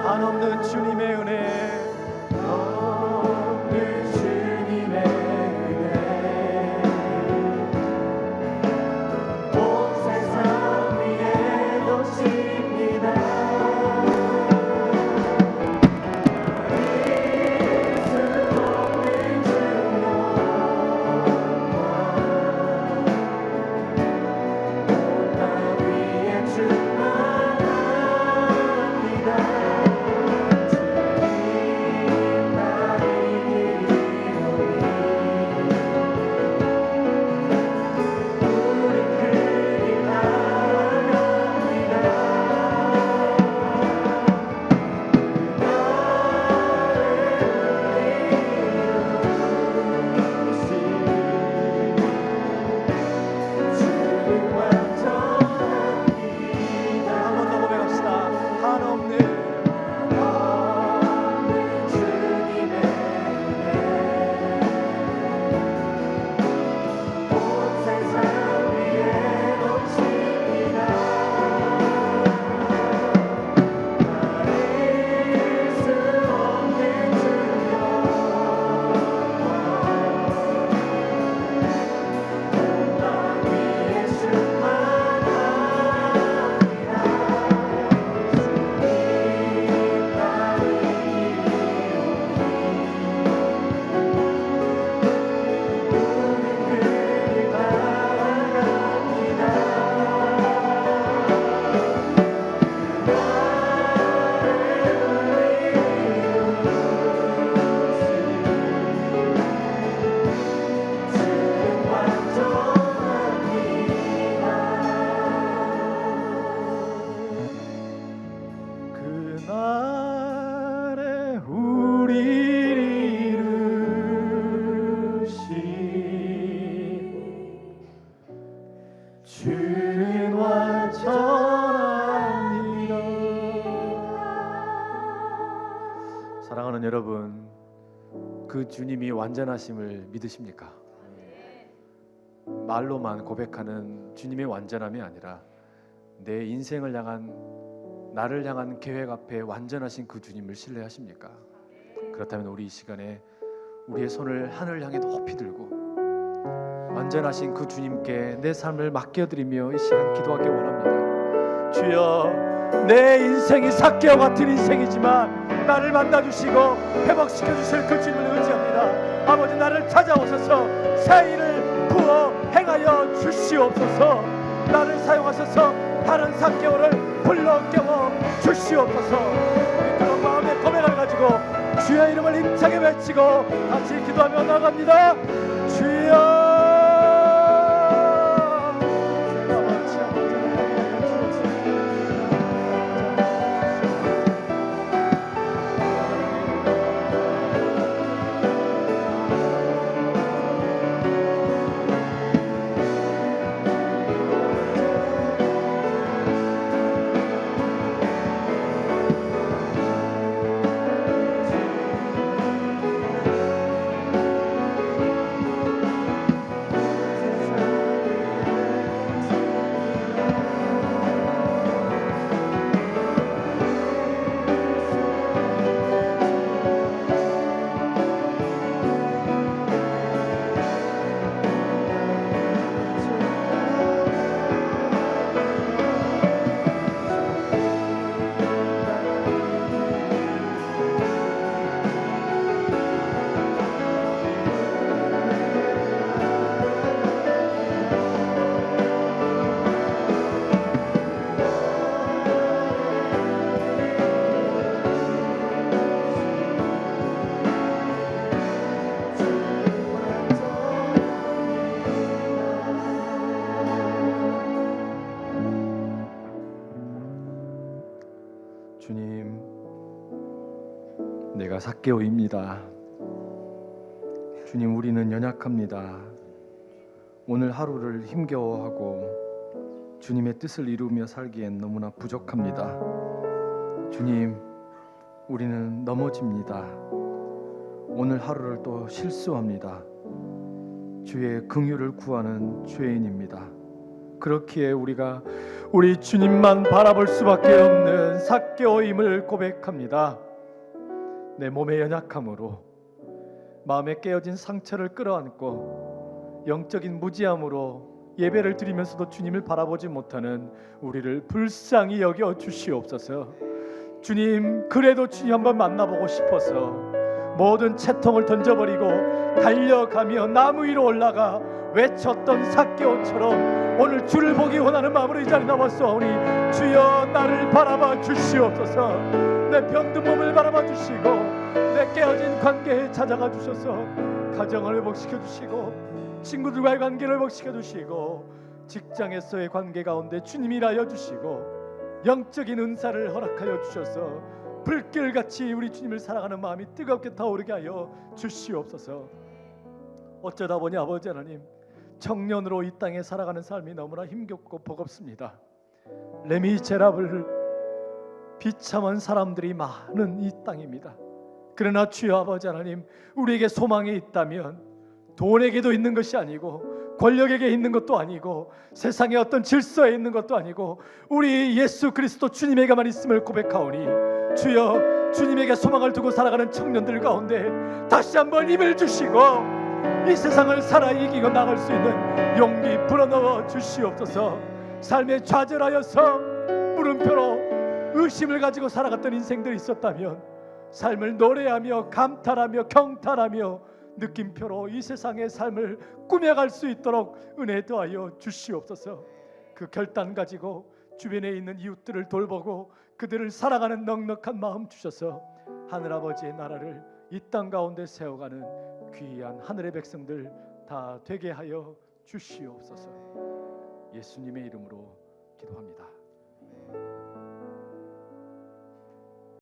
한없는 주님의 은혜, 없는 주님의 은혜 온 세상 위에 넘칩니다. 가릴 수 없는 주여 아래 우리 이루신 주는 완전합니다. 사랑하는 여러분, 그 주님이 완전하심을 믿으십니까? 말로만 고백하는 주님의 완전함이 아니라 내 인생을 향한, 나를 향한 계획 앞에 완전하신 그 주님을 신뢰하십니까? 그렇다면 우리 이 시간에 우리의 손을 하늘 향해 높이 들고 완전하신 그 주님께 내 삶을 맡겨드리며 이 시간 기도하기 원합니다. 주여, 내 인생이 삭개와 같은 인생이지만 나를 만나주시고 회복시켜주실 그 주님을 의지합니다. 아버지, 나를 찾아오셔서 새 일을 부어 행하여 주시옵소서. 나를 사용하셔서 다른 삭개오를 불러 깨워 주시옵소서. 그런 마음의 고백을 가지고 주의 이름을 힘차게 외치고 같이 기도하며 나갑니다. 주여, 주님, 내가 삭개오입니다. 주님, 우리는 연약합니다. 오늘 하루를 힘겨워하고 주님의 뜻을 이루며 살기엔 너무나 부족합니다. 주님, 우리는 넘어집니다. 오늘 하루를 또 실수합니다. 주의 긍휼을 구하는 죄인입니다. 그렇기에 우리가 우리 주님만 바라볼 수밖에 없는 삭개오임을 고백합니다. 내 몸의 연약함으로, 마음에 깨어진 상처를 끌어안고 영적인 무지함으로 예배를 드리면서도 주님을 바라보지 못하는 우리를 불쌍히 여겨 주시옵소서. 주님, 그래도 주님 한번 만나보고 싶어서 모든 채통을 던져버리고 달려가며 나무 위로 올라가 외쳤던 삭개오처럼 오늘 주를 보기 원하는 마음으로 이 자리에 나왔사오니 주여, 나를 바라봐 주시옵소서. 내 병든 몸을 바라봐 주시고 내 깨어진 관계에 찾아가 주셔서 가정을 회복시켜 주시고 친구들과의 관계를 회복시켜 주시고 직장에서의 관계 가운데 주님이 일하여 주시고 영적인 은사를 허락하여 주셔서 불길같이 우리 주님을 사랑하는 마음이 뜨겁게 타오르게 하여 주시옵소서. 어쩌다 보니 아버지 하나님, 청년으로 이 땅에 살아가는 삶이 너무나 힘겹고 버겁습니다. 레미제라블 비참한 사람들이 많은 이 땅입니다. 그러나 주여 아버지 하나님, 우리에게 소망이 있다면 돈에게도 있는 것이 아니고 권력에게 있는 것도 아니고 세상의 어떤 질서에 있는 것도 아니고 우리 예수 그리스도 주님에게만 있음을 고백하오니 주여, 주님에게 소망을 두고 살아가는 청년들 가운데 다시 한번 힘을 주시고 이 세상을 살아 이기고 나갈 수 있는 용기 불어넣어 주시옵소서. 삶에 좌절하여서 물음표로 의심을 가지고 살아갔던 인생들이 있었다면 삶을 노래하며 감탄하며 경탄하며 느낌표로 이 세상의 삶을 꾸며갈 수 있도록 은혜 더하여 주시옵소서. 그 결단 가지고 주변에 있는 이웃들을 돌보고 그들을 사랑하는 넉넉한 마음 주셔서 하늘아버지의 나라를 이 땅 가운데 세워가는 귀한 하늘의 백성들 다 되게 하여 주시옵소서. 예수님의 이름으로